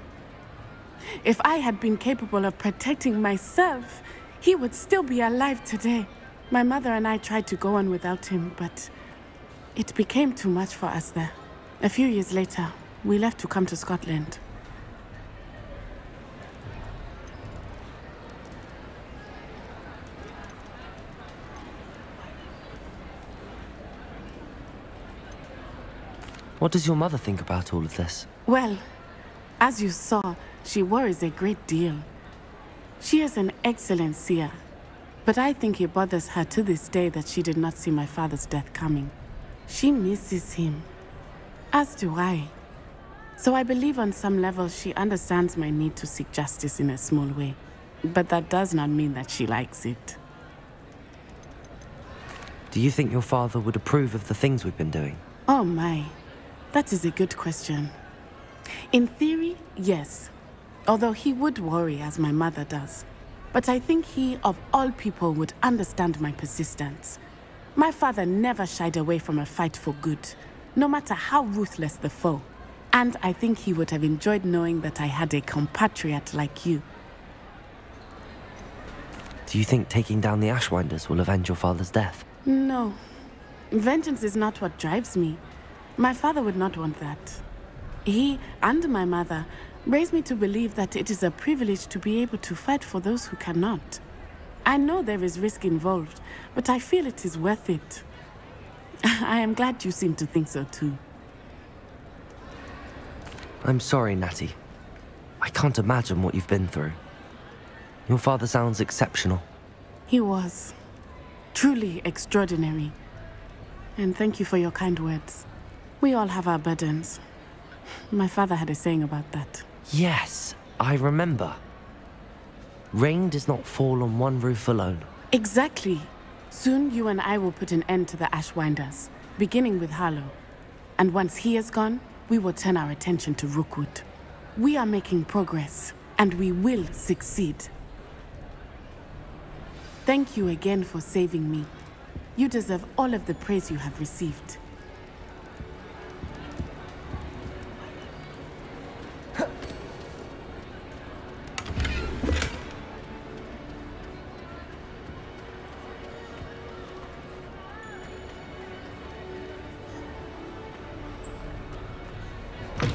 If I had been capable of protecting myself, he would still be alive today. My mother and I tried to go on without him, but it became too much for us there. A few years later, we left to come to Scotland. What does your mother think about all of this? Well, as you saw, she worries a great deal. She is an excellent seer, but I think it bothers her to this day that she did not see my father's death coming. She misses him, as do I. So I believe on some level she understands my need to seek justice in a small way, but that does not mean that she likes it. Do you think your father would approve of the things we've been doing? Oh my, that is a good question. In theory, yes. although he would worry as my mother does. But I think he, of all people, would understand my persistence. My father never shied away from a fight for good, no matter how ruthless the foe. And I think he would have enjoyed knowing that I had a compatriot like you. Do you think taking down the Ashwinders will avenge your father's death? No. Vengeance is not what drives me. My father would not want that. He and my mother raised me to believe that it is a privilege to be able to fight for those who cannot. I know there is risk involved, but I feel it is worth it. I am glad you seem to think so too. I'm sorry, Natty. I can't imagine what you've been through. Your father sounds exceptional. He was. Truly extraordinary. And thank you for your kind words. We all have our burdens. My father had a saying about that. Yes, I remember. Rain does not fall on one roof alone. Exactly. Soon you and I will put an end to the Ashwinders, beginning with Harlow. And once he is gone, we will turn our attention to Rookwood. We are making progress, and we will succeed. Thank you again for saving me. You deserve all of the praise you have received.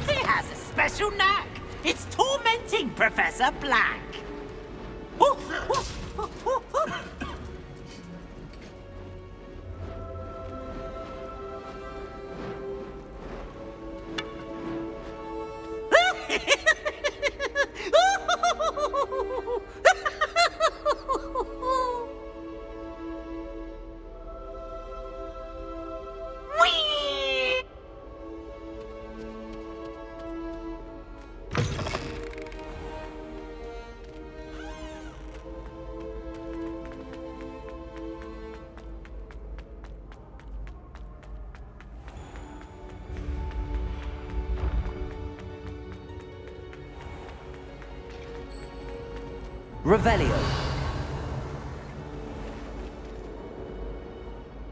He has a special knack. It's tormenting Professor Black. Revelio.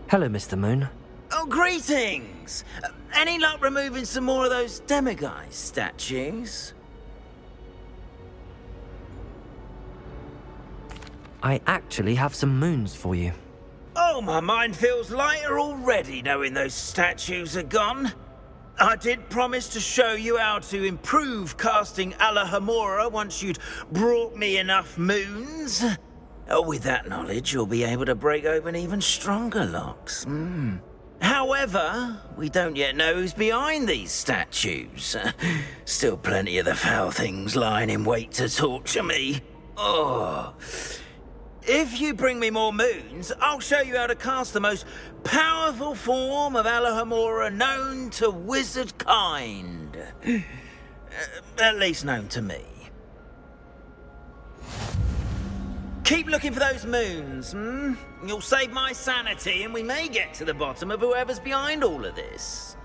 Hello, Mr. Moon. Oh, greetings! Any luck removing some more of those demiguise statues? I actually have some moons for you. Oh, my mind feels lighter already knowing those statues are gone. I did promise to show you how to improve casting Alahamora once you'd brought me enough moons. With that knowledge, you'll be able to break open even stronger locks. However, we don't yet know who's behind these statues. Still plenty of the foul things lying in wait to torture me. Oh. If you bring me more moons, I'll show you how to cast the most powerful form of Alahamora known to wizard kind. At least known to me. Keep looking for those moons, You'll save my sanity and we may get to the bottom of whoever's behind all of this.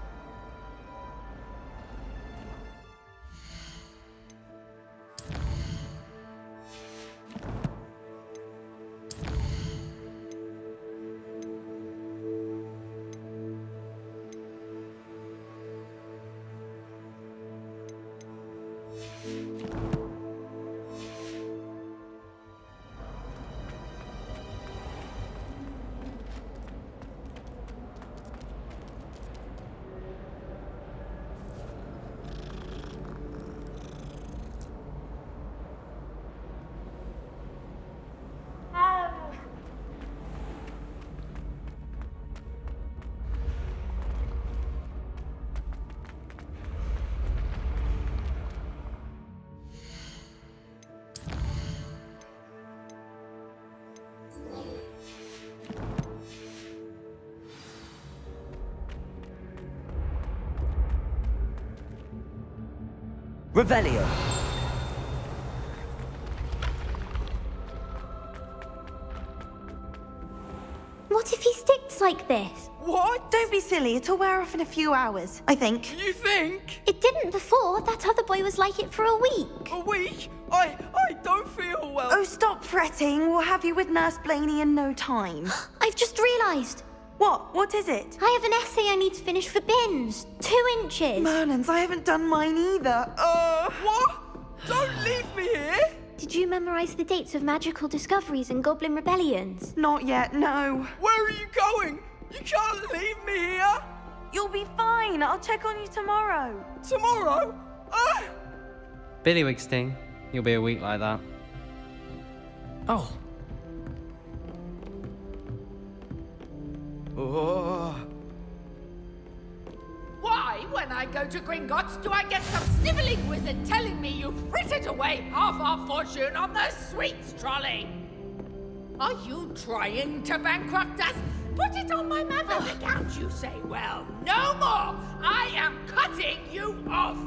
Revelio. What if he sticks like this? What? Don't be silly. It'll wear off in a few hours, I think. You think? It didn't before. That other boy was like it for a week. A week? I don't feel well. Oh, stop fretting. We'll have you with Nurse Blaney in no time. I've just realised. What? What is it? I have an essay I need to finish for bins. 2 inches. Merlins, I haven't done mine either. What? Don't leave me here. Did you memorise the dates of magical discoveries and goblin rebellions? Not yet, no. Where are you going? You can't leave me here. You'll be fine. I'll check on you tomorrow. Tomorrow? Billywig Sting. You'll be a week like that. Oh. Why, when I go to Gringotts, do I get some snivelling wizard telling me you've frittered away half our fortune on the sweets trolley? Are you trying to bankrupt us? Put it on my mother's account, you say. Well, no more! I am cutting you off!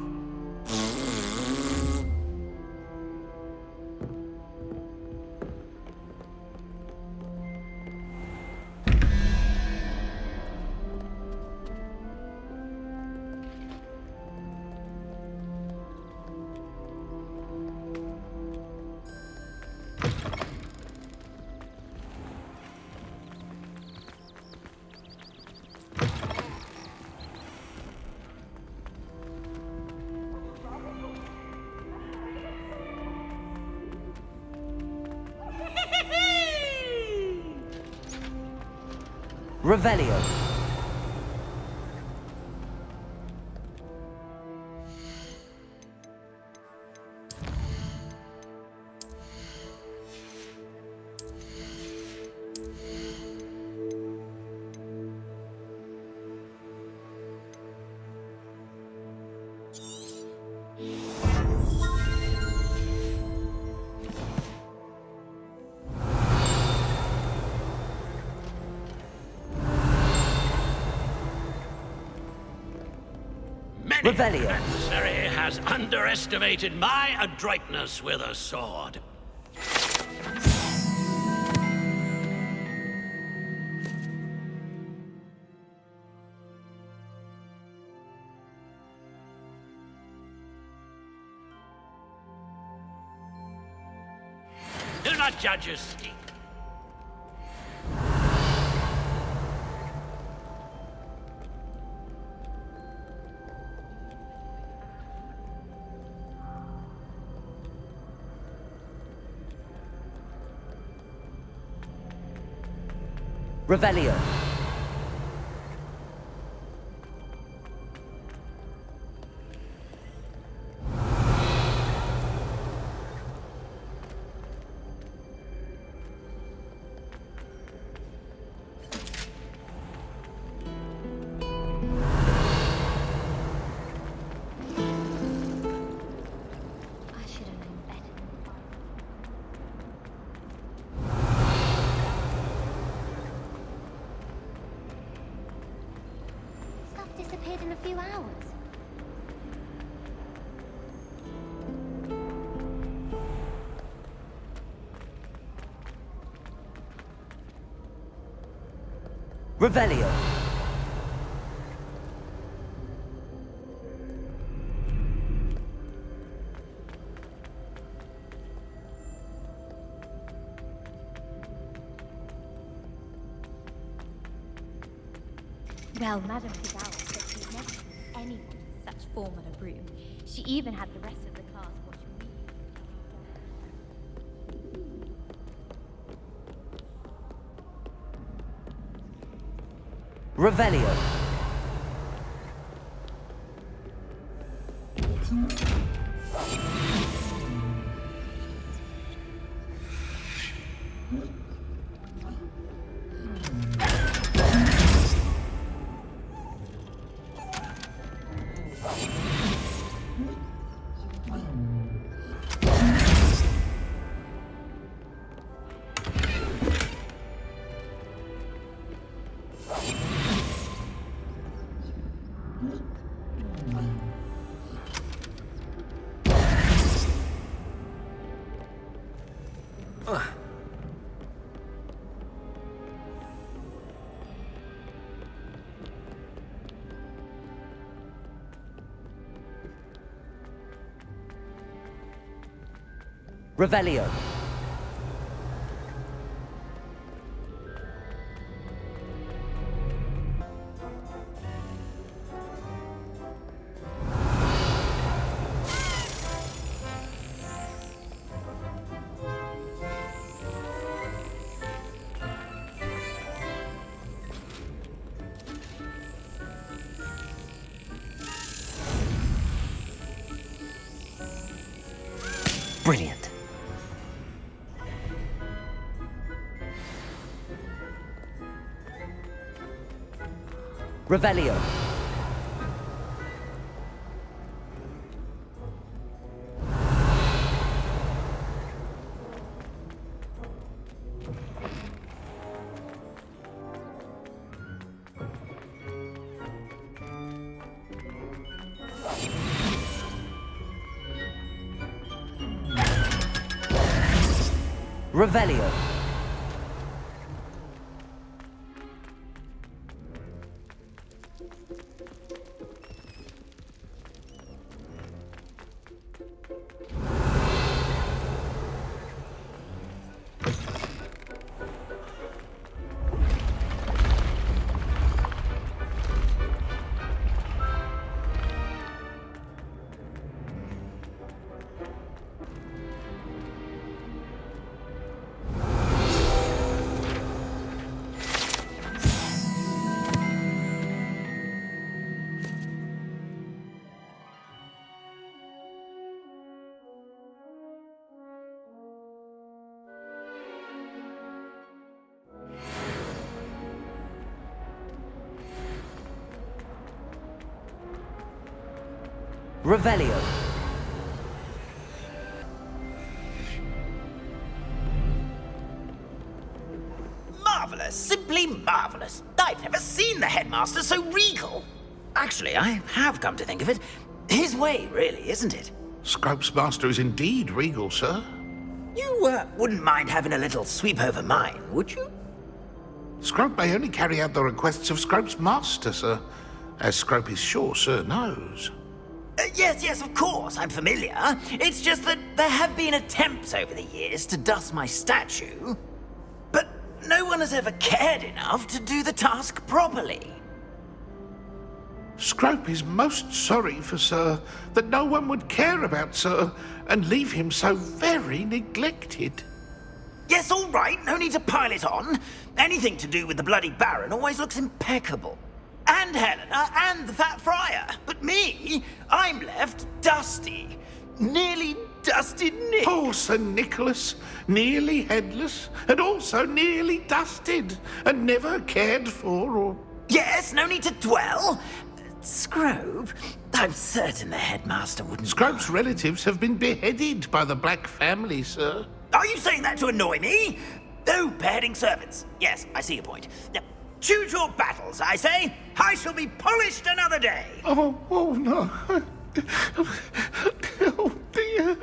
Revelio. Revelio. Adversary has underestimated my adroitness with a sword. Do not judge a scheme. Revelio. Disappeared in a few hours. Revelio. Well, Madame Fidel said she'd never seen anyone with such form on a broom. She even had the rest of the class watching me. Revelio. Revelio. Brilliant. Revelio. Revelio. Revelio. Marvelous, simply marvelous. I've never seen the headmaster so regal. Actually, I have come to think of it. His way, really, isn't it? Scrope's master is indeed regal, sir. You wouldn't mind having a little sweep over mine, would you? Scrope may only carry out the requests of Scrope's master, sir, as Scrope is sure sir knows. Yes, of course, I'm familiar. It's just that there have been attempts over the years to dust my statue, but no one has ever cared enough to do the task properly. Scrope is most sorry for sir that no one would care about sir and leave him so very neglected. Yes, all right, no need to pile it on. Anything to do with the bloody Baron always looks impeccable. And Helena, and the Fat Friar. But me, I'm left dusty. Nearly dusted Nick. Poor Sir Nicholas, nearly headless, and also nearly dusted, and never cared for or... Yes, no need to dwell. Scrope, I'm certain the headmaster wouldn't... Scrope's relatives have been beheaded by the Black family, sir. Are you saying that to annoy me? Oh, beheading servants. Yes, I see your point. Now, choose your battles, I say. I shall be polished another day. Oh no. Oh, dear.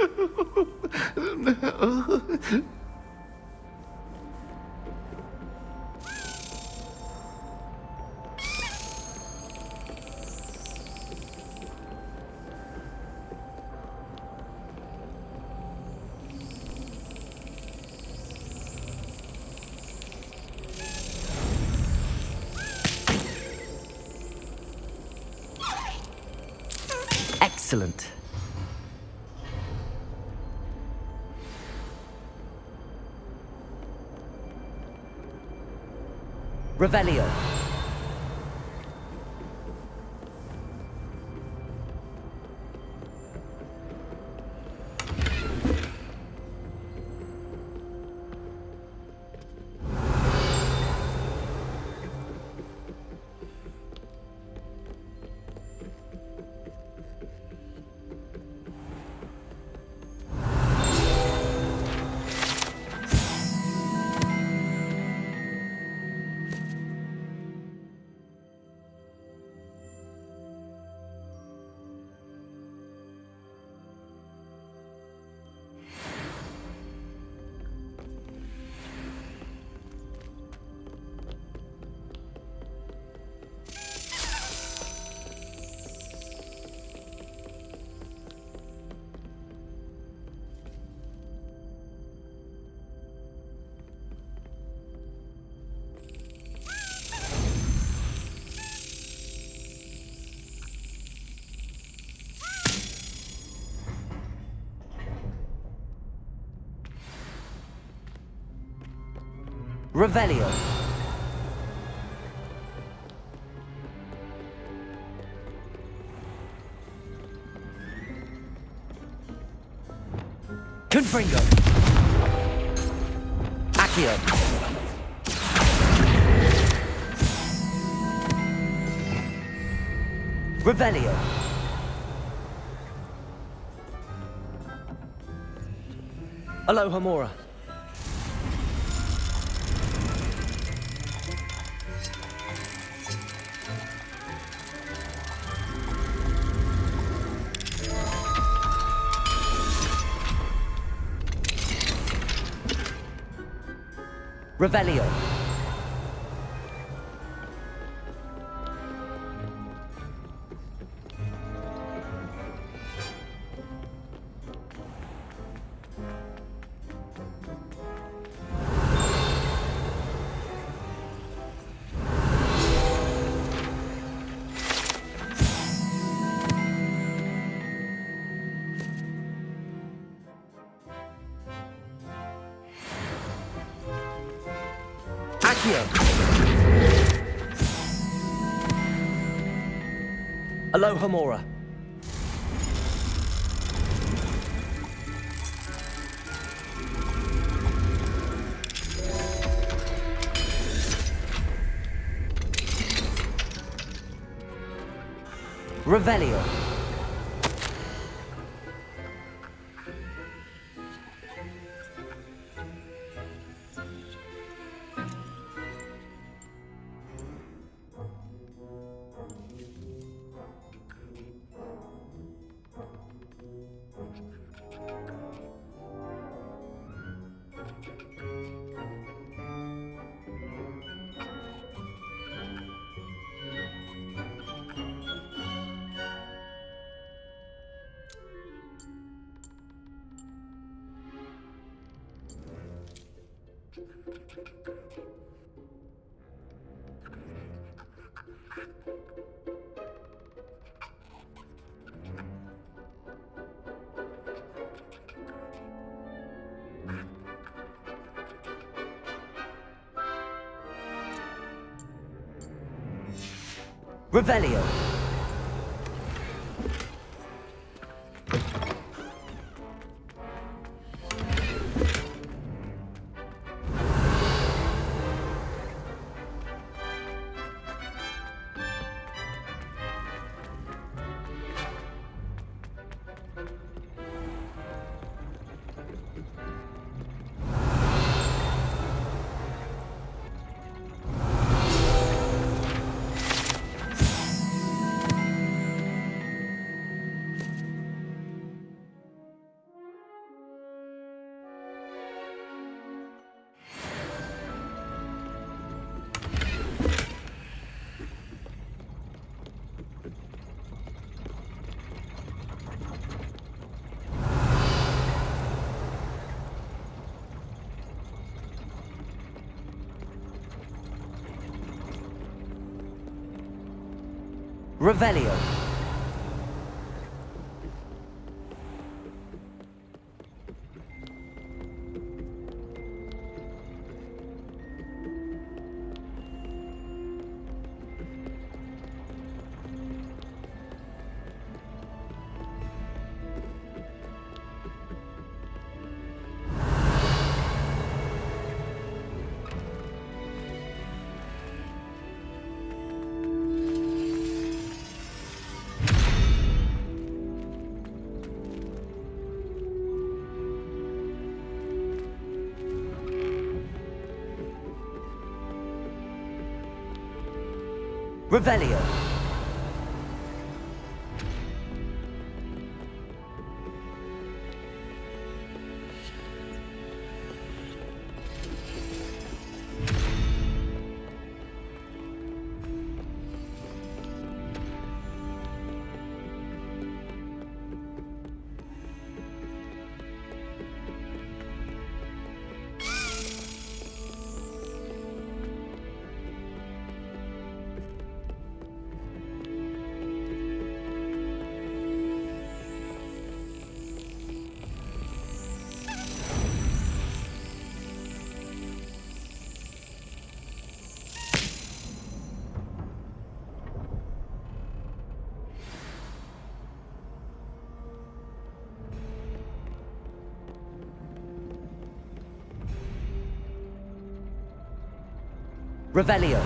Excellent. Revelio. Revelio. Confringo. Accio. Revelio. Alohomora. Revelio. Accio. Alohomora. Revelio. Revelio. Revelio. Revelio. Revelio.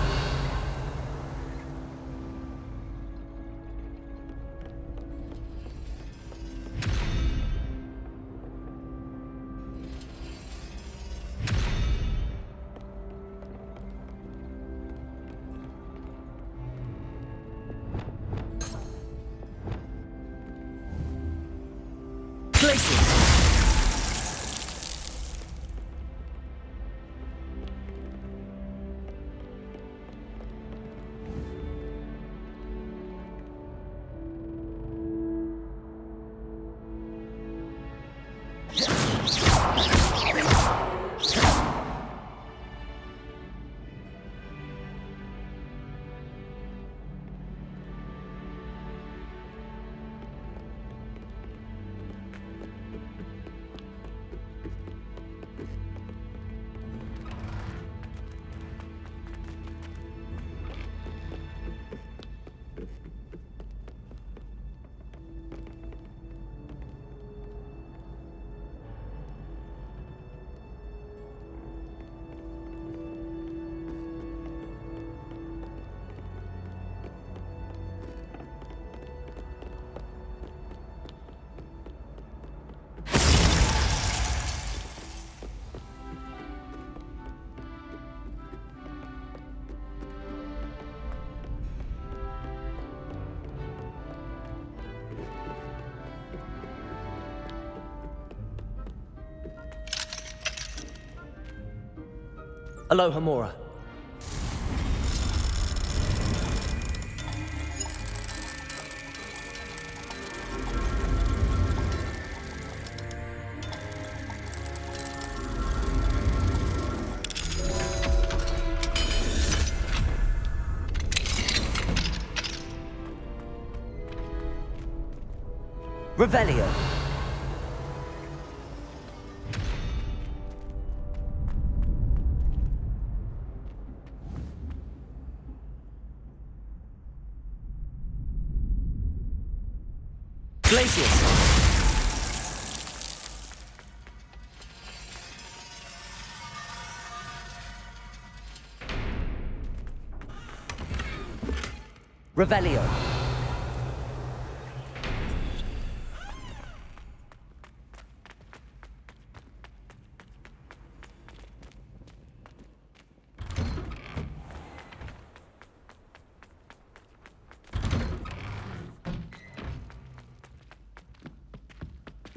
Aloha Mora. Revelio. Glacius. Revelio.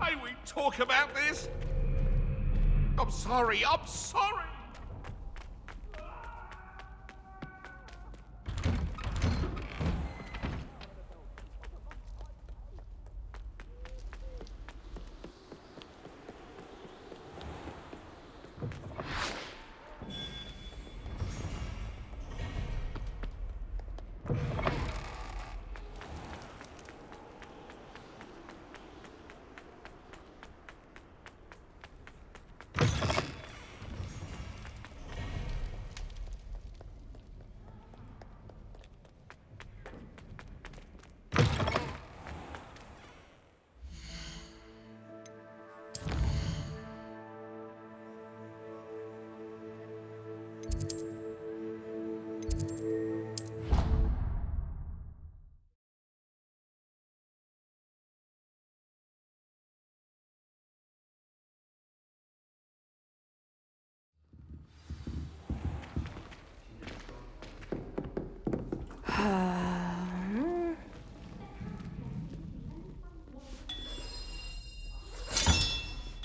May we talk about this? I'm sorry, I'm sorry!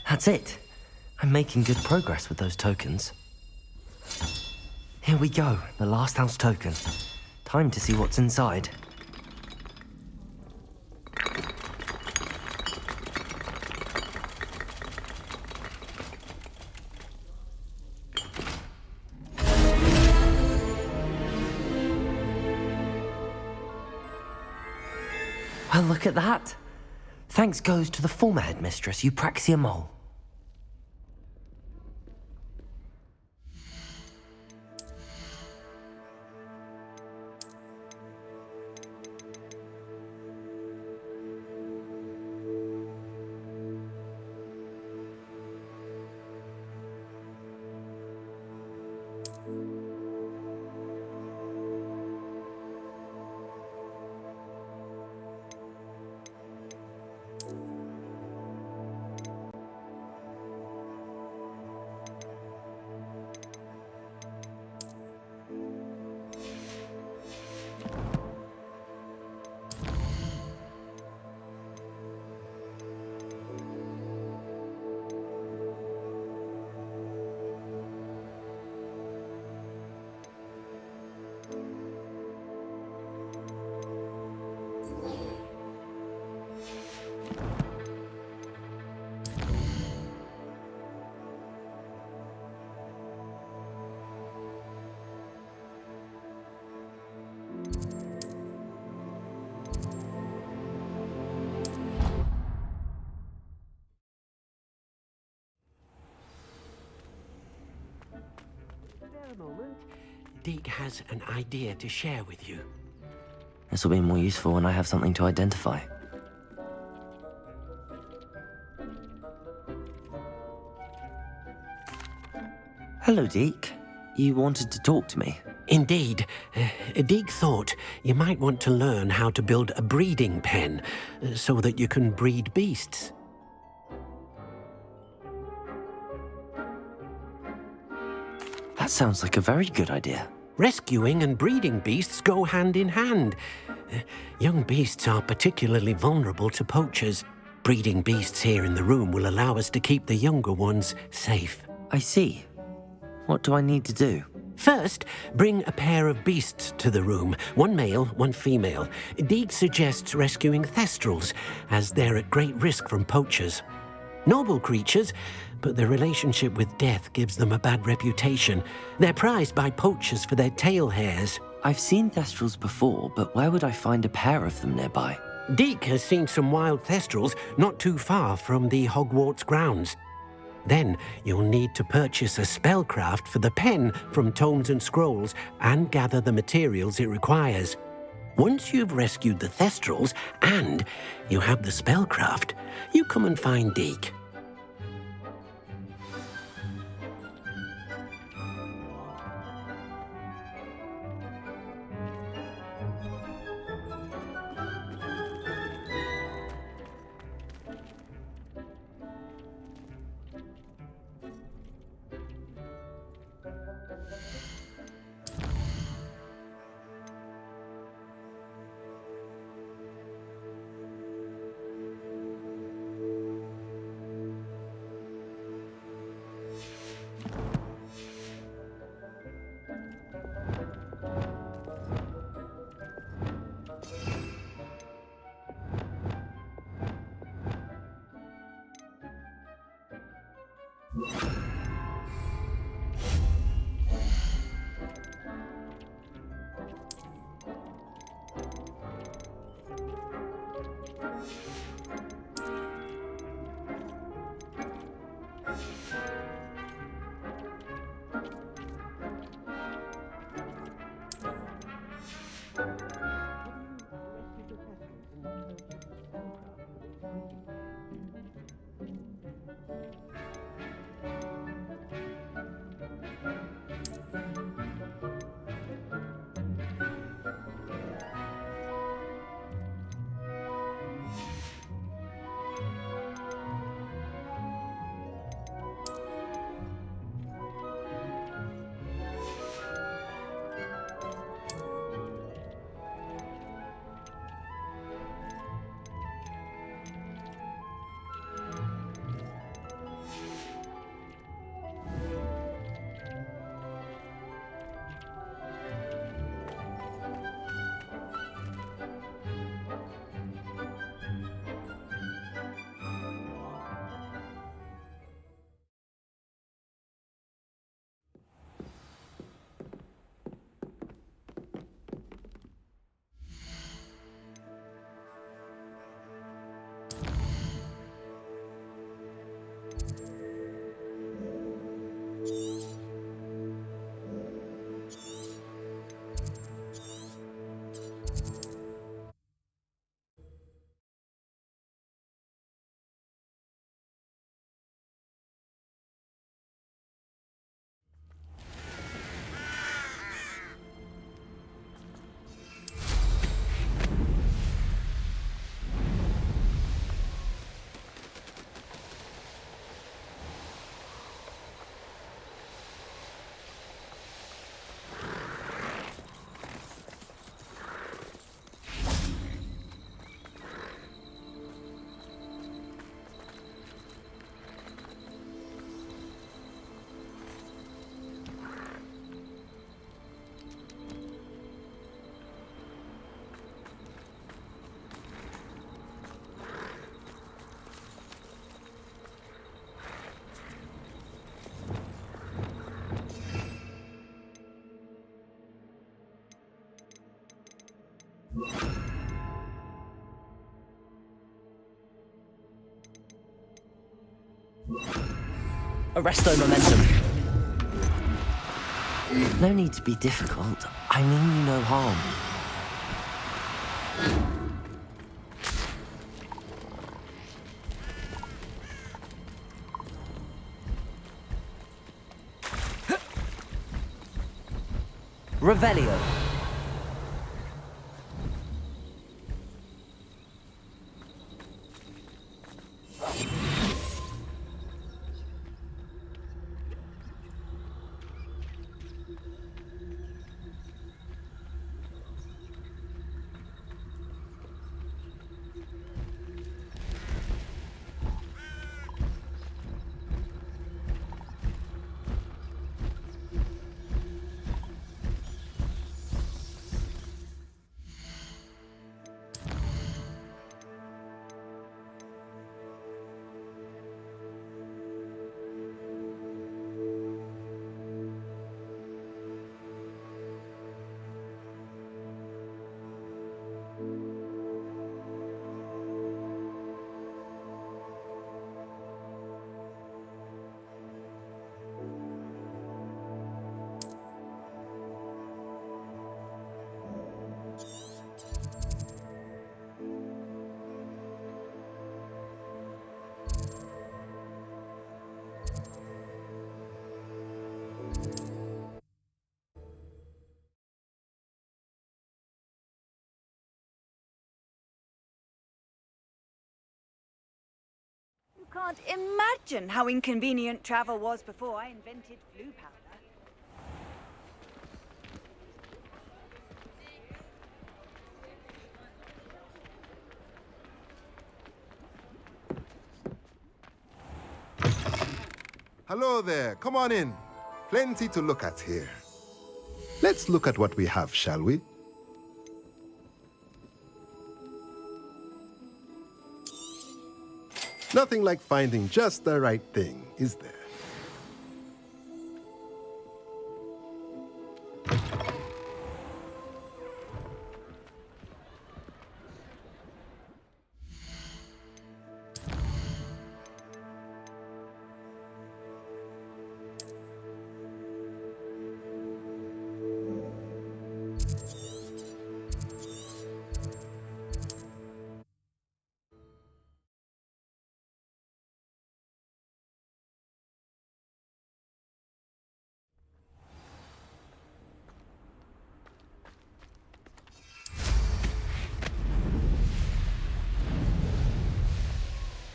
That's it. I'm making good progress with those tokens. Here we go, the last house token. Time to see what's inside. Well, look at that. Thanks goes to the former headmistress, Eupraxia Mole. a moment. Deke has an idea to share with you. This will be more useful when I have something to identify. Hello, Deke. You wanted to talk to me? Indeed. Deke thought you might want to learn how to build a breeding pen so that you can breed beasts. That sounds like a very good idea. Rescuing and breeding beasts go hand in hand. Young beasts are particularly vulnerable to poachers. Breeding beasts here in the room will allow us to keep the younger ones safe. I see. What do I need to do? First, bring a pair of beasts to the room. One male, one female. Deke suggests rescuing thestrals, as they're at great risk from poachers. Noble creatures, but their relationship with death gives them a bad reputation. They're prized by poachers for their tail hairs. I've seen thestrals before, but where would I find a pair of them nearby? Deke has seen some wild thestrals not too far from the Hogwarts grounds. Then you'll need to purchase a spellcraft for the pen from Tomes and Scrolls and gather the materials it requires. Once you've rescued the thestrals and you have the spellcraft, you come and find Deke. Arresto momentum. No need to be difficult. I mean you no harm. Revelio. You can't imagine how inconvenient travel was before I invented flu powder. Hello there, come on in. Plenty to look at here. Let's look at what we have, shall we? Nothing like finding just the right thing, is there?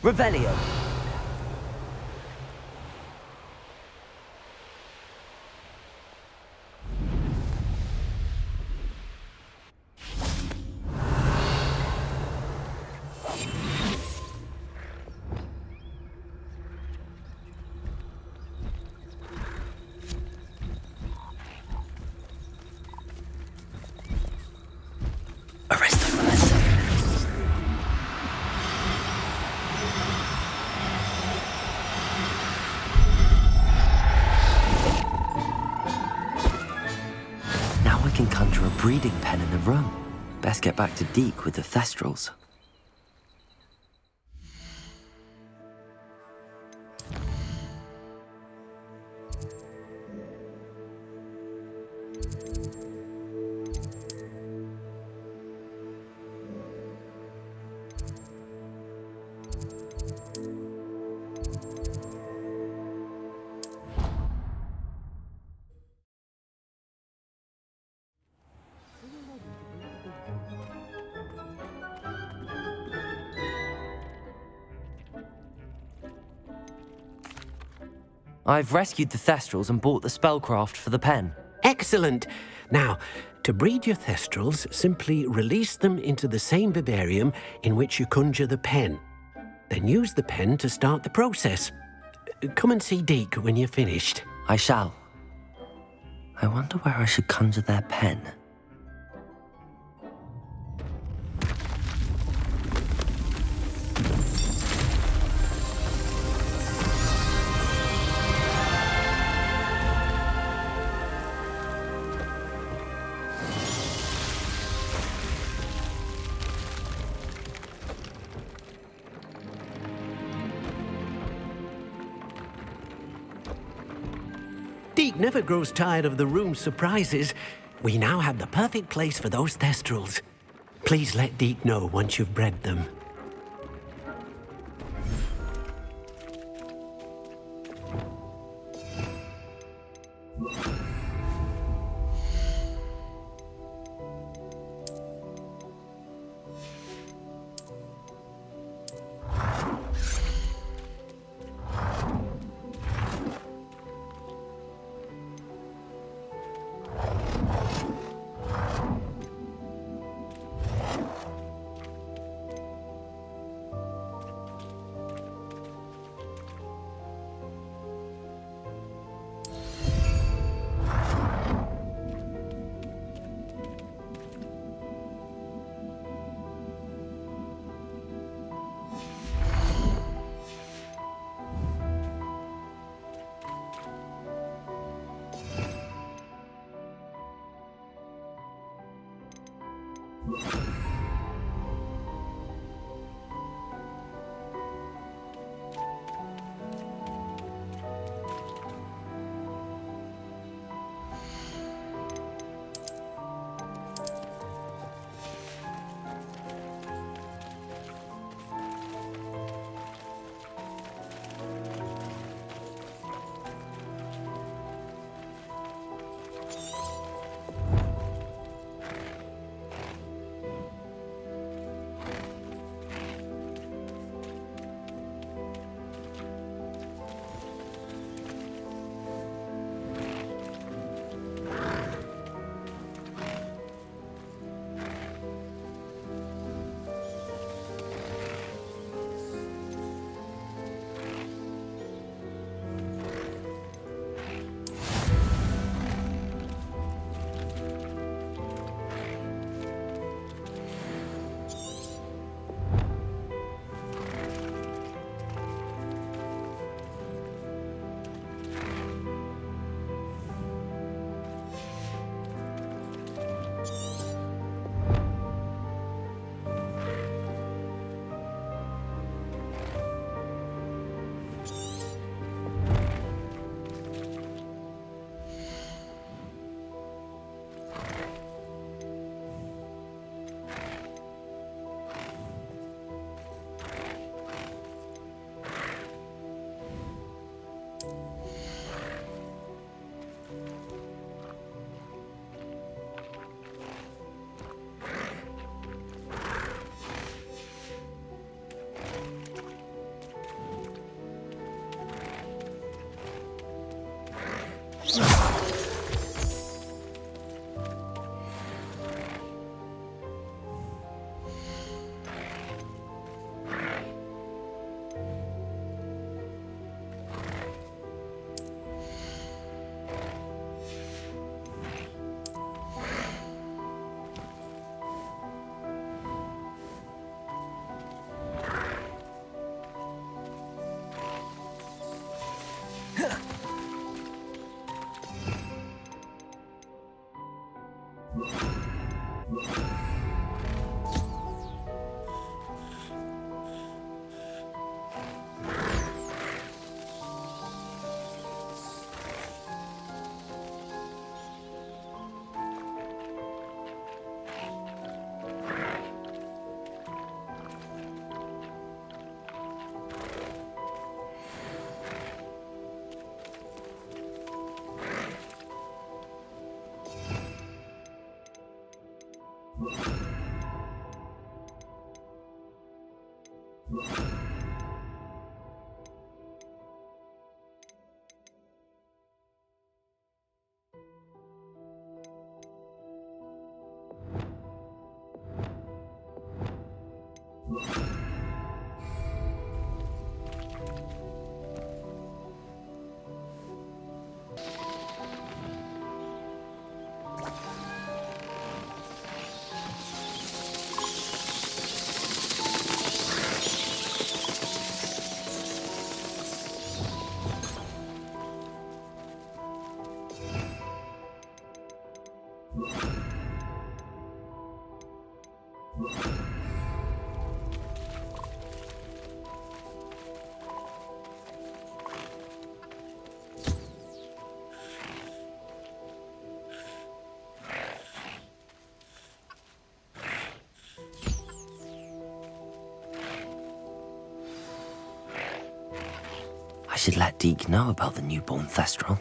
Revelio. Arrest them. Now we can conjure a breeding pen in the room. Best get back to Deke with the Thestrals. I've rescued the Thestrals and bought the spellcraft for the pen. Excellent. Now, to breed your Thestrals, simply release them into the same vivarium in which you conjure the pen. Then use the pen to start the process. Come and see Deke when you're finished. I shall. I wonder where I should conjure their pen. Deke never grows tired of the room's surprises. We now have the perfect place for those Thestrals. Please let Deke know once you've bred them. should let Deke know about the newborn Thestral.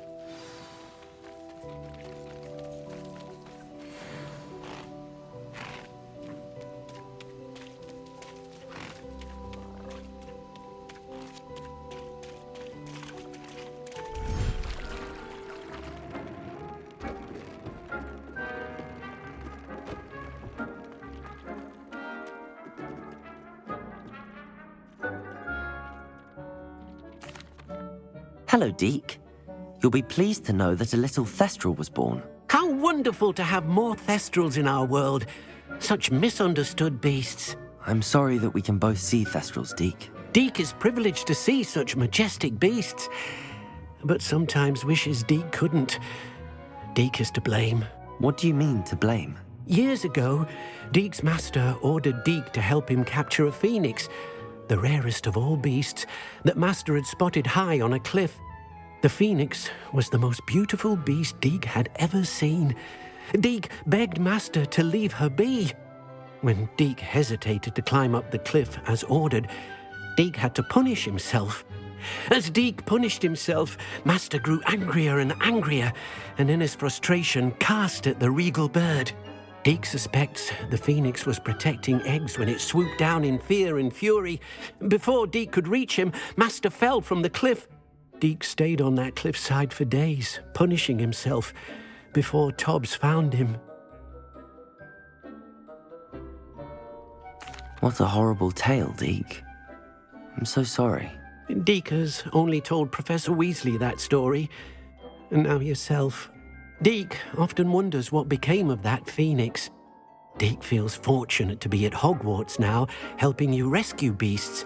Hello, Deke. You'll be pleased to know that a little Thestral was born. How wonderful to have more Thestrals in our world. Such misunderstood beasts. I'm sorry that we can both see Thestrals, Deke. Deke is privileged to see such majestic beasts, but sometimes wishes Deke couldn't. Deke is to blame. What do you mean, to blame? Years ago, Deke's master ordered Deke to help him capture a phoenix, the rarest of all beasts that Master had spotted high on a cliff. The phoenix was the most beautiful beast Deke had ever seen. Deke begged Master to leave her be. When Deke hesitated to climb up the cliff as ordered, Deke had to punish himself. As Deke punished himself, Master grew angrier and angrier, and in his frustration cast at the regal bird. Deke suspects the phoenix was protecting eggs when it swooped down in fear and fury. Before Deke could reach him, Master fell from the cliff. Deke stayed on that cliffside for days, punishing himself, before Tobbs found him. What a horrible tale, Deke. I'm so sorry. Deke has only told Professor Weasley that story, and now yourself. Deke often wonders what became of that phoenix. Deke feels fortunate to be at Hogwarts now, helping you rescue beasts.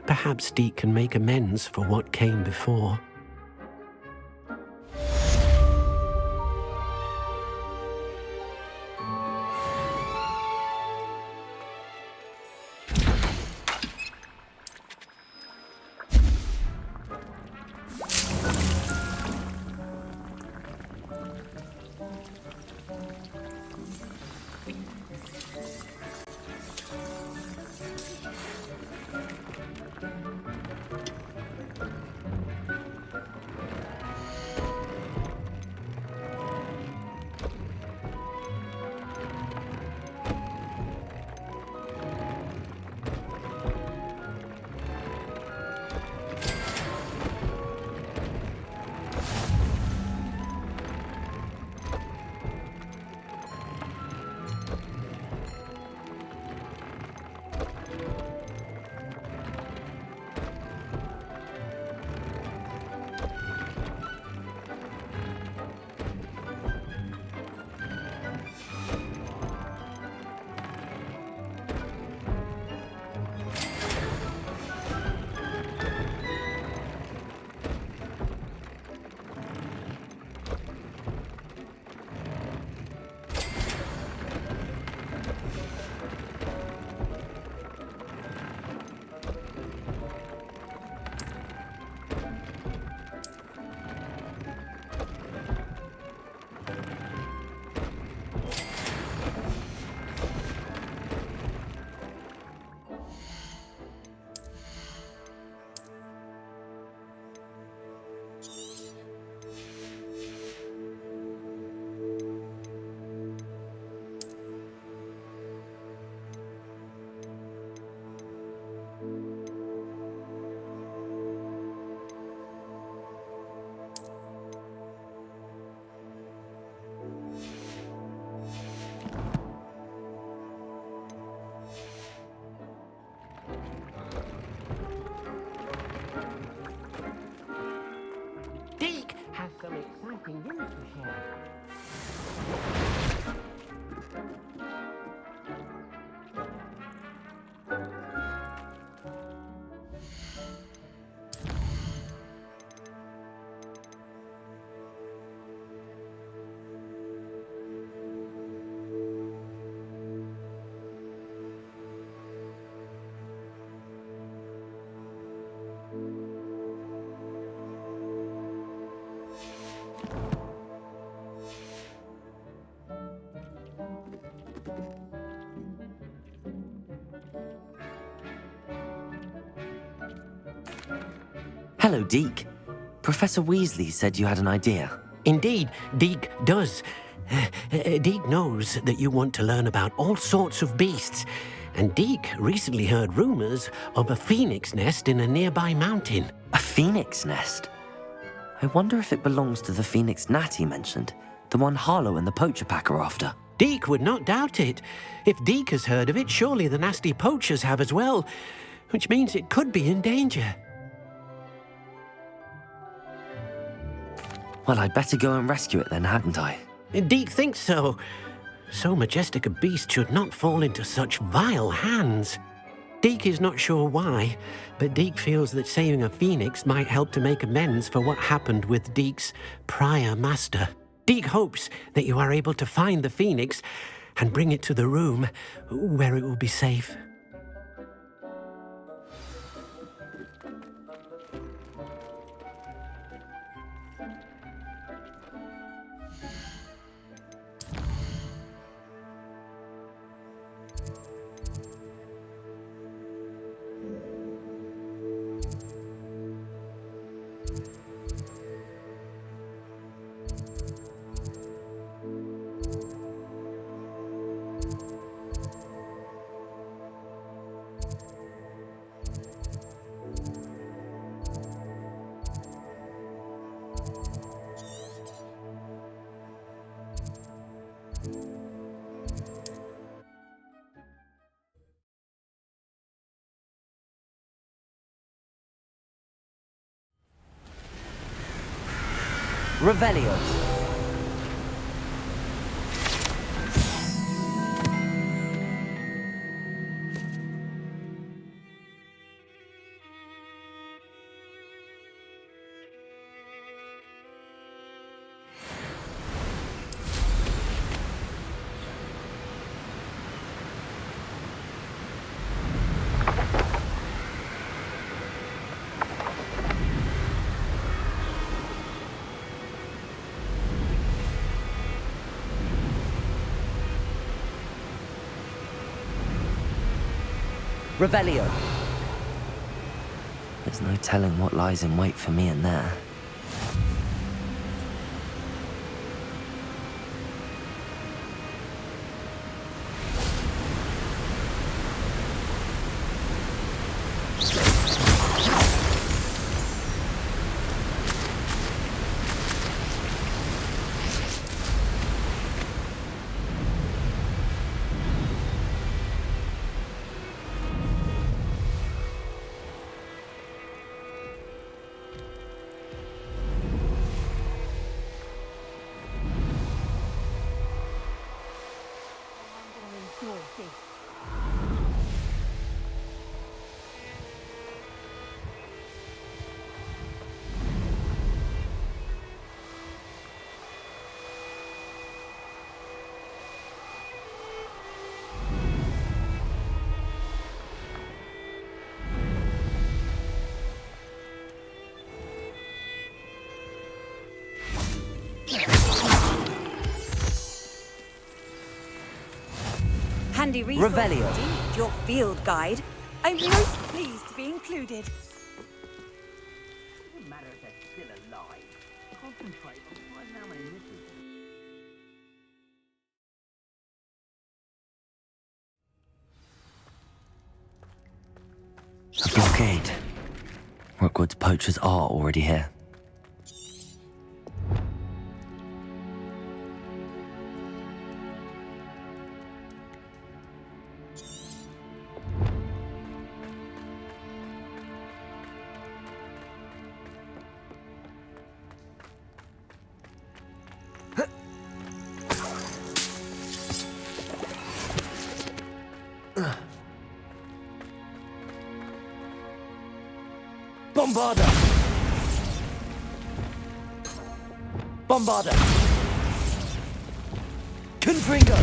Perhaps Deke can make amends for what came before. Deke has some exciting news to share. Hello, Deke. Professor Weasley said you had an idea. Indeed, Deke does. Deke knows that you want to learn about all sorts of beasts, and Deke recently heard rumors of a phoenix nest in a nearby mountain. A phoenix nest? I wonder if it belongs to the phoenix gnat he mentioned, the one Harlow and the poacher pack are after. Deke would not doubt it. If Deke has heard of it, surely the nasty poachers have as well, which means it could be in danger. Well, I'd better go and rescue it then, hadn't I? Deke thinks so. So majestic a beast should not fall into such vile hands. Deke is not sure why, but Deke feels that saving a phoenix might help to make amends for what happened with Deke's prior master. Deke hopes that you are able to find the phoenix and bring it to the room where it will be safe. Revelio. Revelio. There's no telling what lies in wait for me in there. Handy resource Revelio. indeed, your field guide. I'm most pleased to be included. Doesn't matter if they're still alive. Concentrate on examining this. A blockade. Rookwood's poachers are already here. Bombarda! Bombarda! Confringo!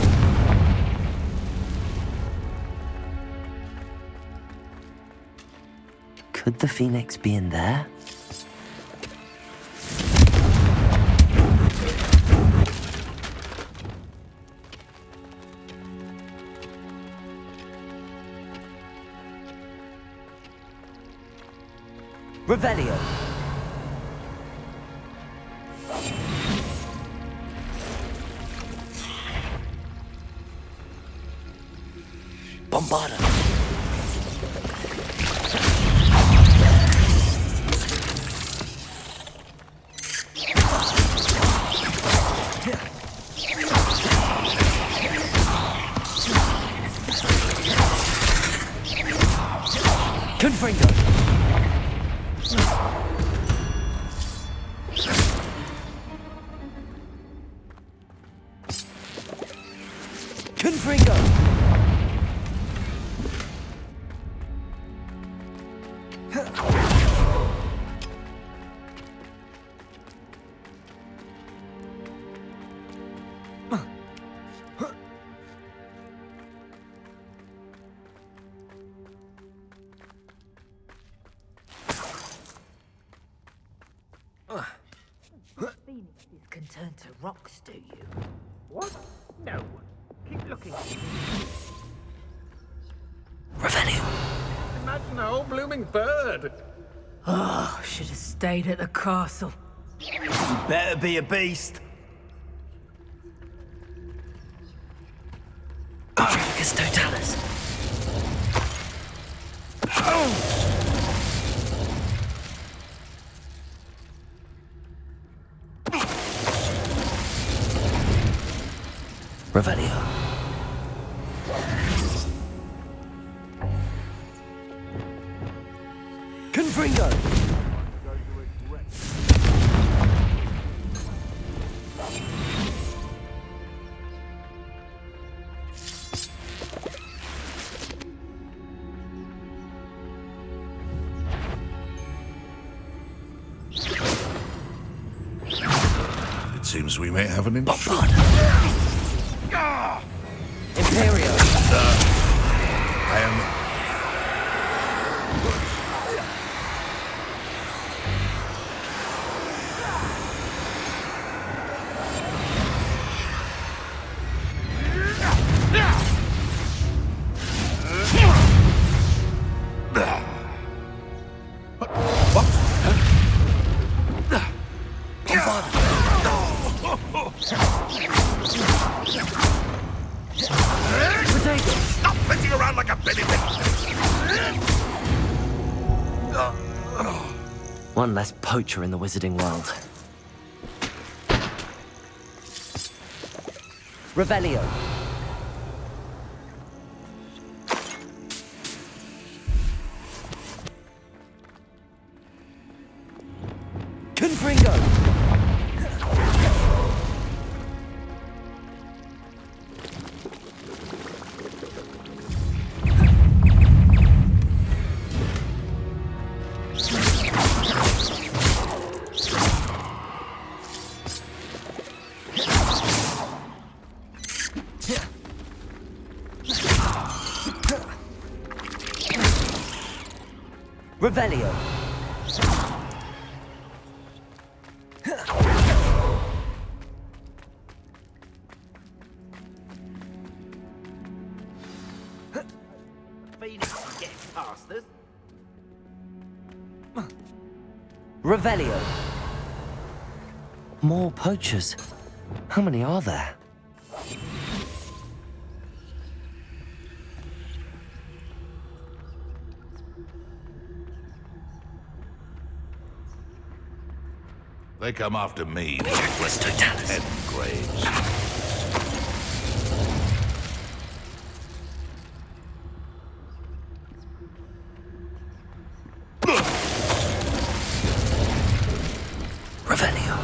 Could the Phoenix be in there? Revelio. Bombarda. Confringo! Confringo! Phoenixes can turn to rocks, do you? What? No. Keep looking. Revelio. Imagine a whole blooming bird. Oh, should have stayed at the castle. You better be a beast. Archicus totalis. Revelio. Confringo! It seems we may have an intruder. Imperio! I am... Stop flitting around like a billy One less poacher in the wizarding world. Revelio. Confringo. Revelio. Phoenix is getting past us. Revelio. More poachers. How many are there? They come after me. Jacqueline Totalis. 10 graves. Revelio.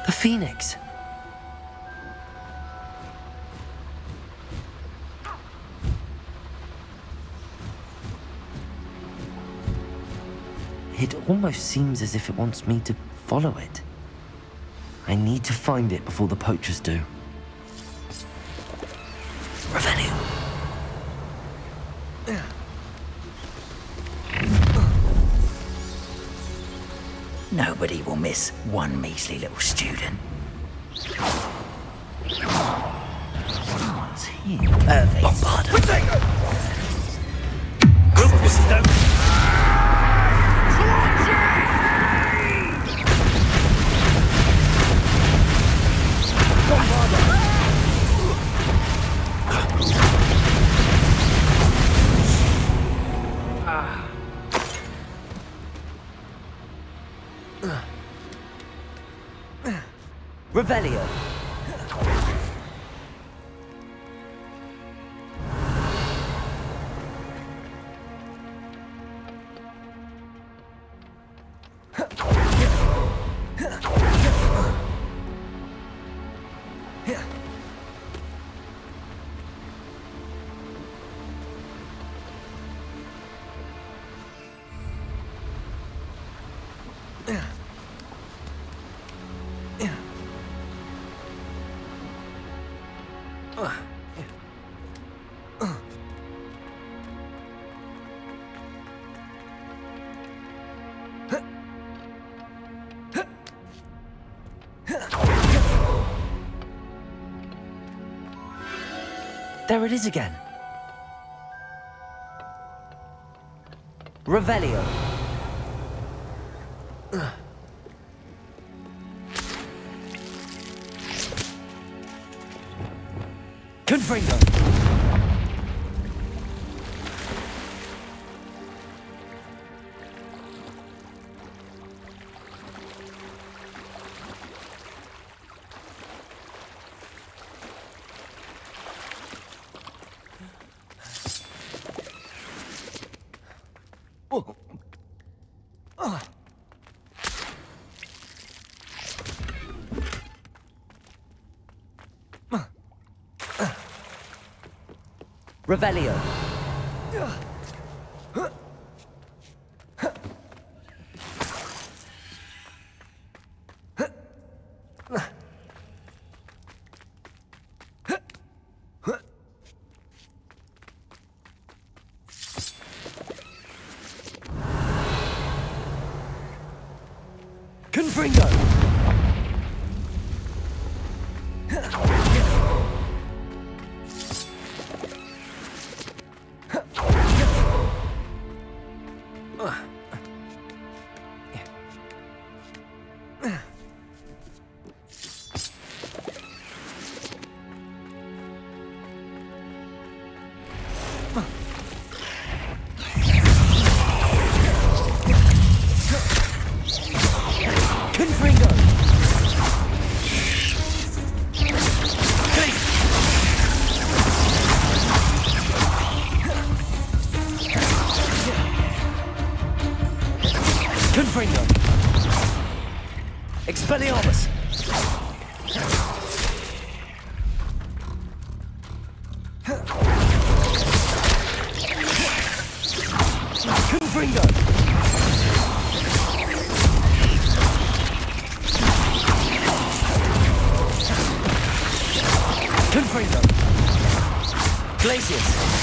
The Phoenix. It almost seems as if it wants me to follow it. I need to find it before the poachers do. Revelio. Nobody will miss one measly little student. Someone's here. Bombarda. Revelio. There it is again. Revelio. Confringo. Revelio. Confringo. Expelliarmus! Confringo! Confringo! Glacius!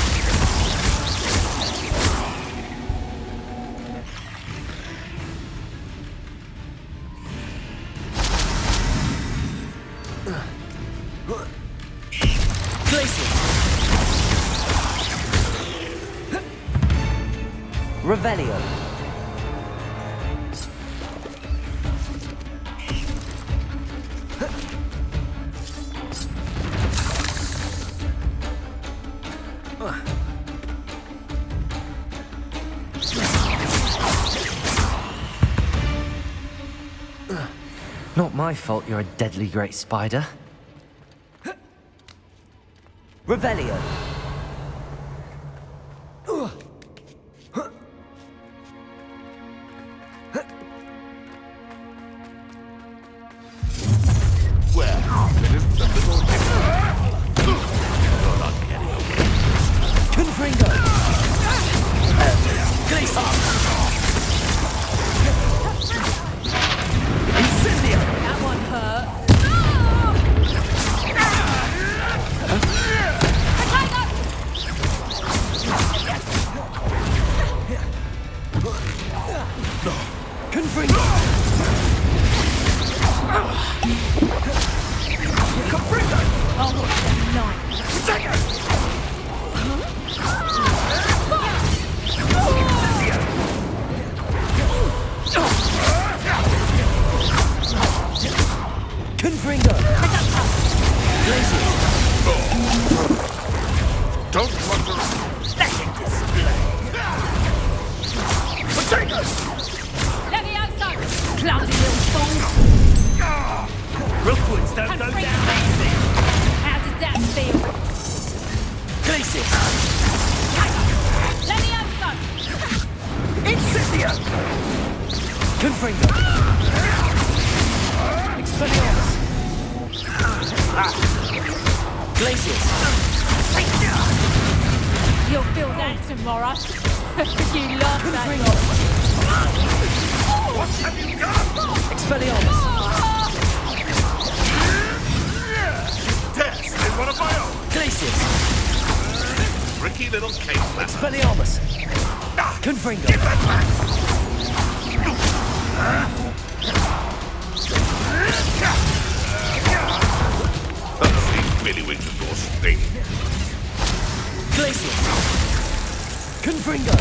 Revelio. Not my fault you're a deadly great spider. Revelio. Attack that Don't wonder. Let it display. Potatoes! Leviosa! Clumsy little fool! Rookwoods don't go down easy. How does that feel? Glacis! Leviosa! Incendio! Confringo! Expelliarmus! Glacius! You'll feel that tomorrow. You love that. What have you done? Expelliarmus! Test in one of my own. Glacius! Tricky little cave man. Expelliarmus! Confringo! Give that back! Let's see Billy-Wings and your sting. Glacius! Confringo!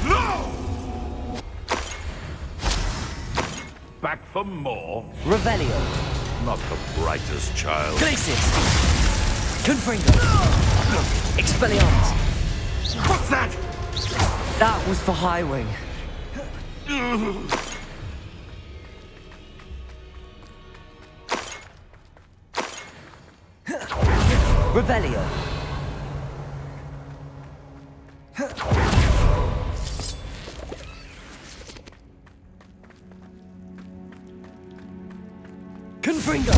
No! Back for more? Revelio! Not the brightest child. Glacius! Confringo! Expelliarmus! What's that? That was for High Wing. Revelio! Confringo!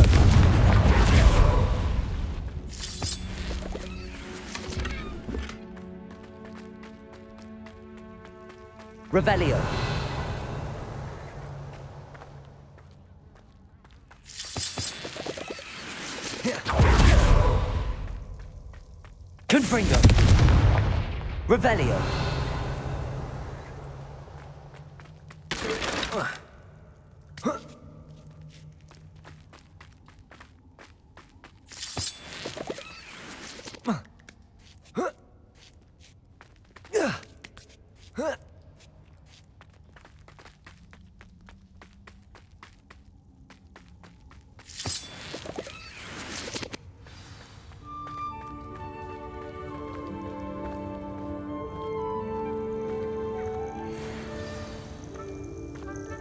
Revelio! Confringo! Revelio!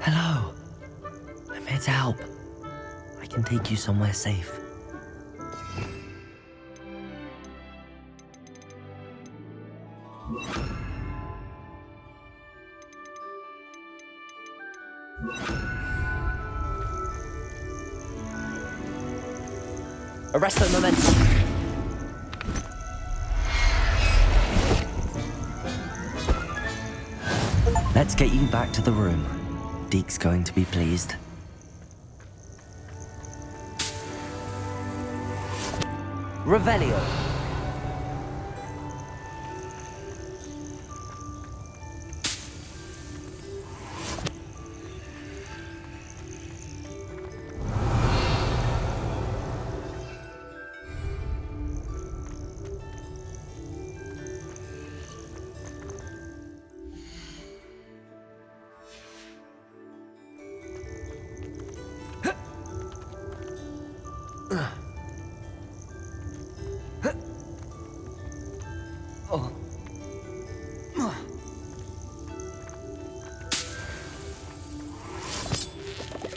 Hello. I'm here to help. I can take you somewhere safe. Arresto momentum. Let's get you back to the room. Deke's going to be pleased. Revelio.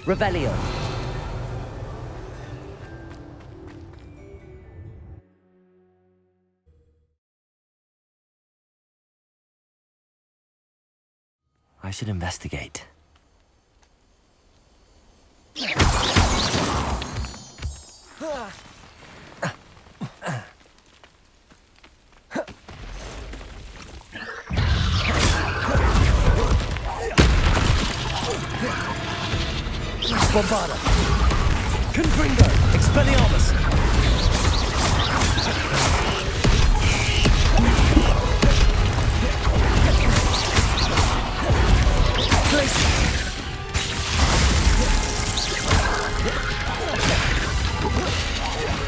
Revelio. I should investigate. Bombada! Confringo! Expelliarmus! Glacius!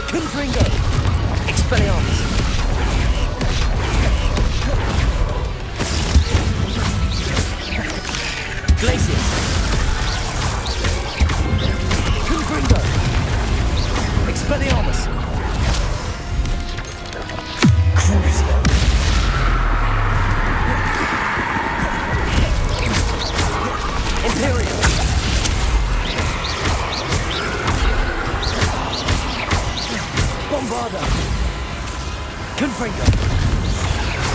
Confringo! Expelliarmus! Glacius! Expelliarmus! Crucio! Imperial! Bombarda! Confringo!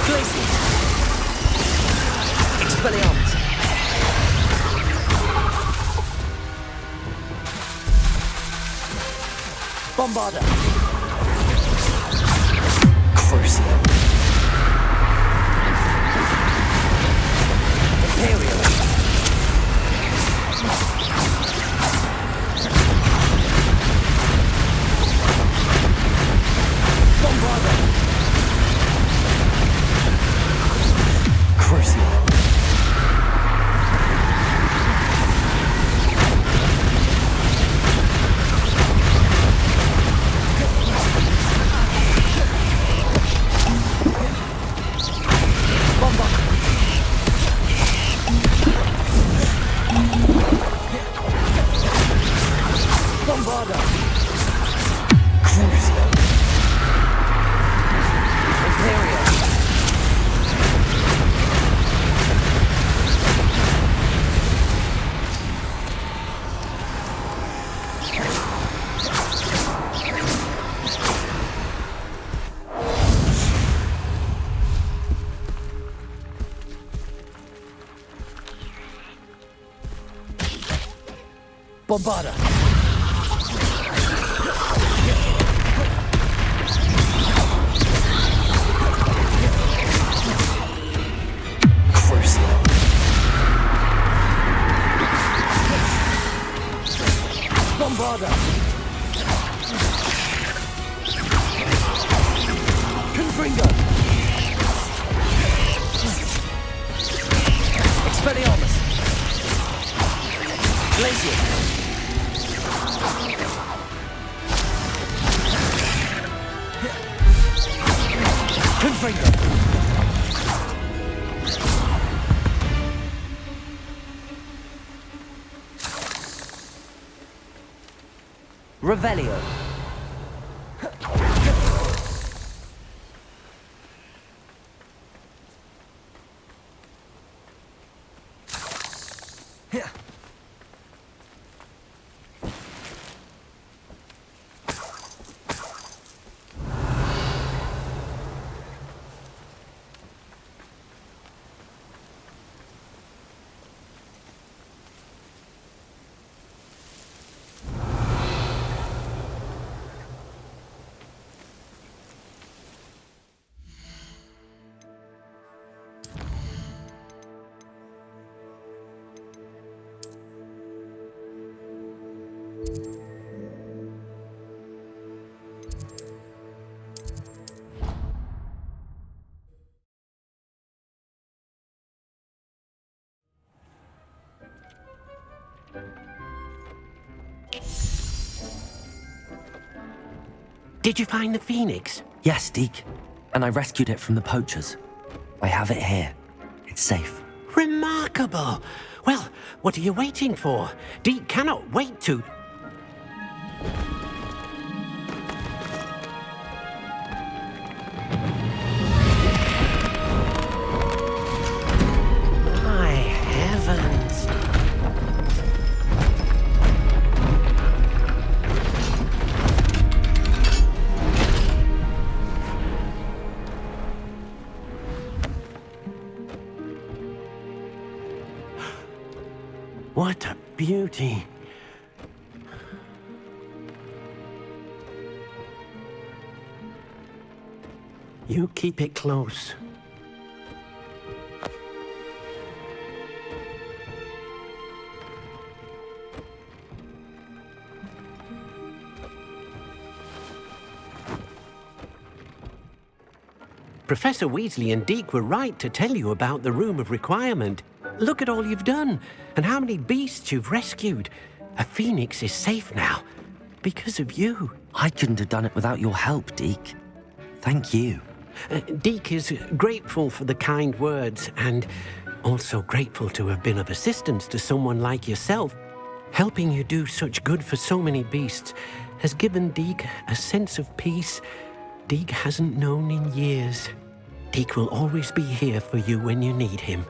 Glacier! Expelliarmus! Bombarda! Crucio! Imperial! Bombarda! Crucio! Bombarda! Crucio! Imperial! Bombarda! Crucio! Bombarda! Confringo! Expelliarmus! Glacier! Confringo! Revelio! Did you find the phoenix? Yes, Deke. And I rescued it from the poachers. I have it here. It's safe. Remarkable! Well, what are you waiting for? Deke cannot wait to... My heavens! What a beauty. You keep it close. Professor Weasley and Deke were right to tell you about the Room of Requirement. Look at all you've done, and how many beasts you've rescued. A phoenix is safe now, because of you. I couldn't have done it without your help, Deke. Thank you. Deke is grateful for the kind words, and also grateful to have been of assistance to someone like yourself. Helping you do such good for so many beasts has given Deke a sense of peace Deke hasn't known in years. Deke will always be here for you when you need him.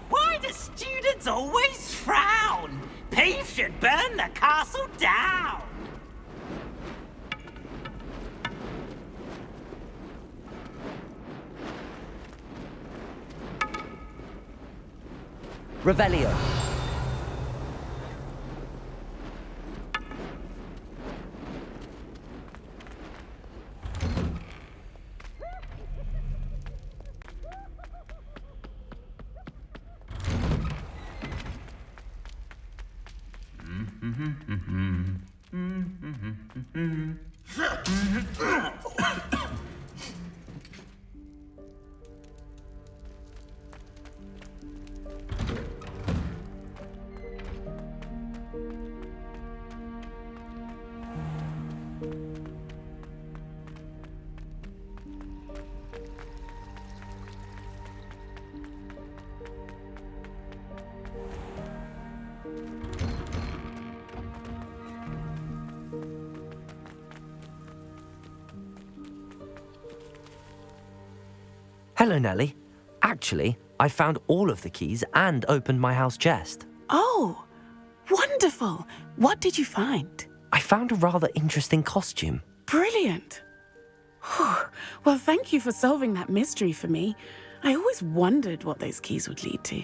Why do students always frown? Peace should burn the castle down. Revelio. Hello, Nellie. Actually, I found all of the keys and opened my house chest. Oh, wonderful. What did you find? I found a rather interesting costume. Brilliant. Whew. Well, thank you for solving that mystery for me. I always wondered what those keys would lead to.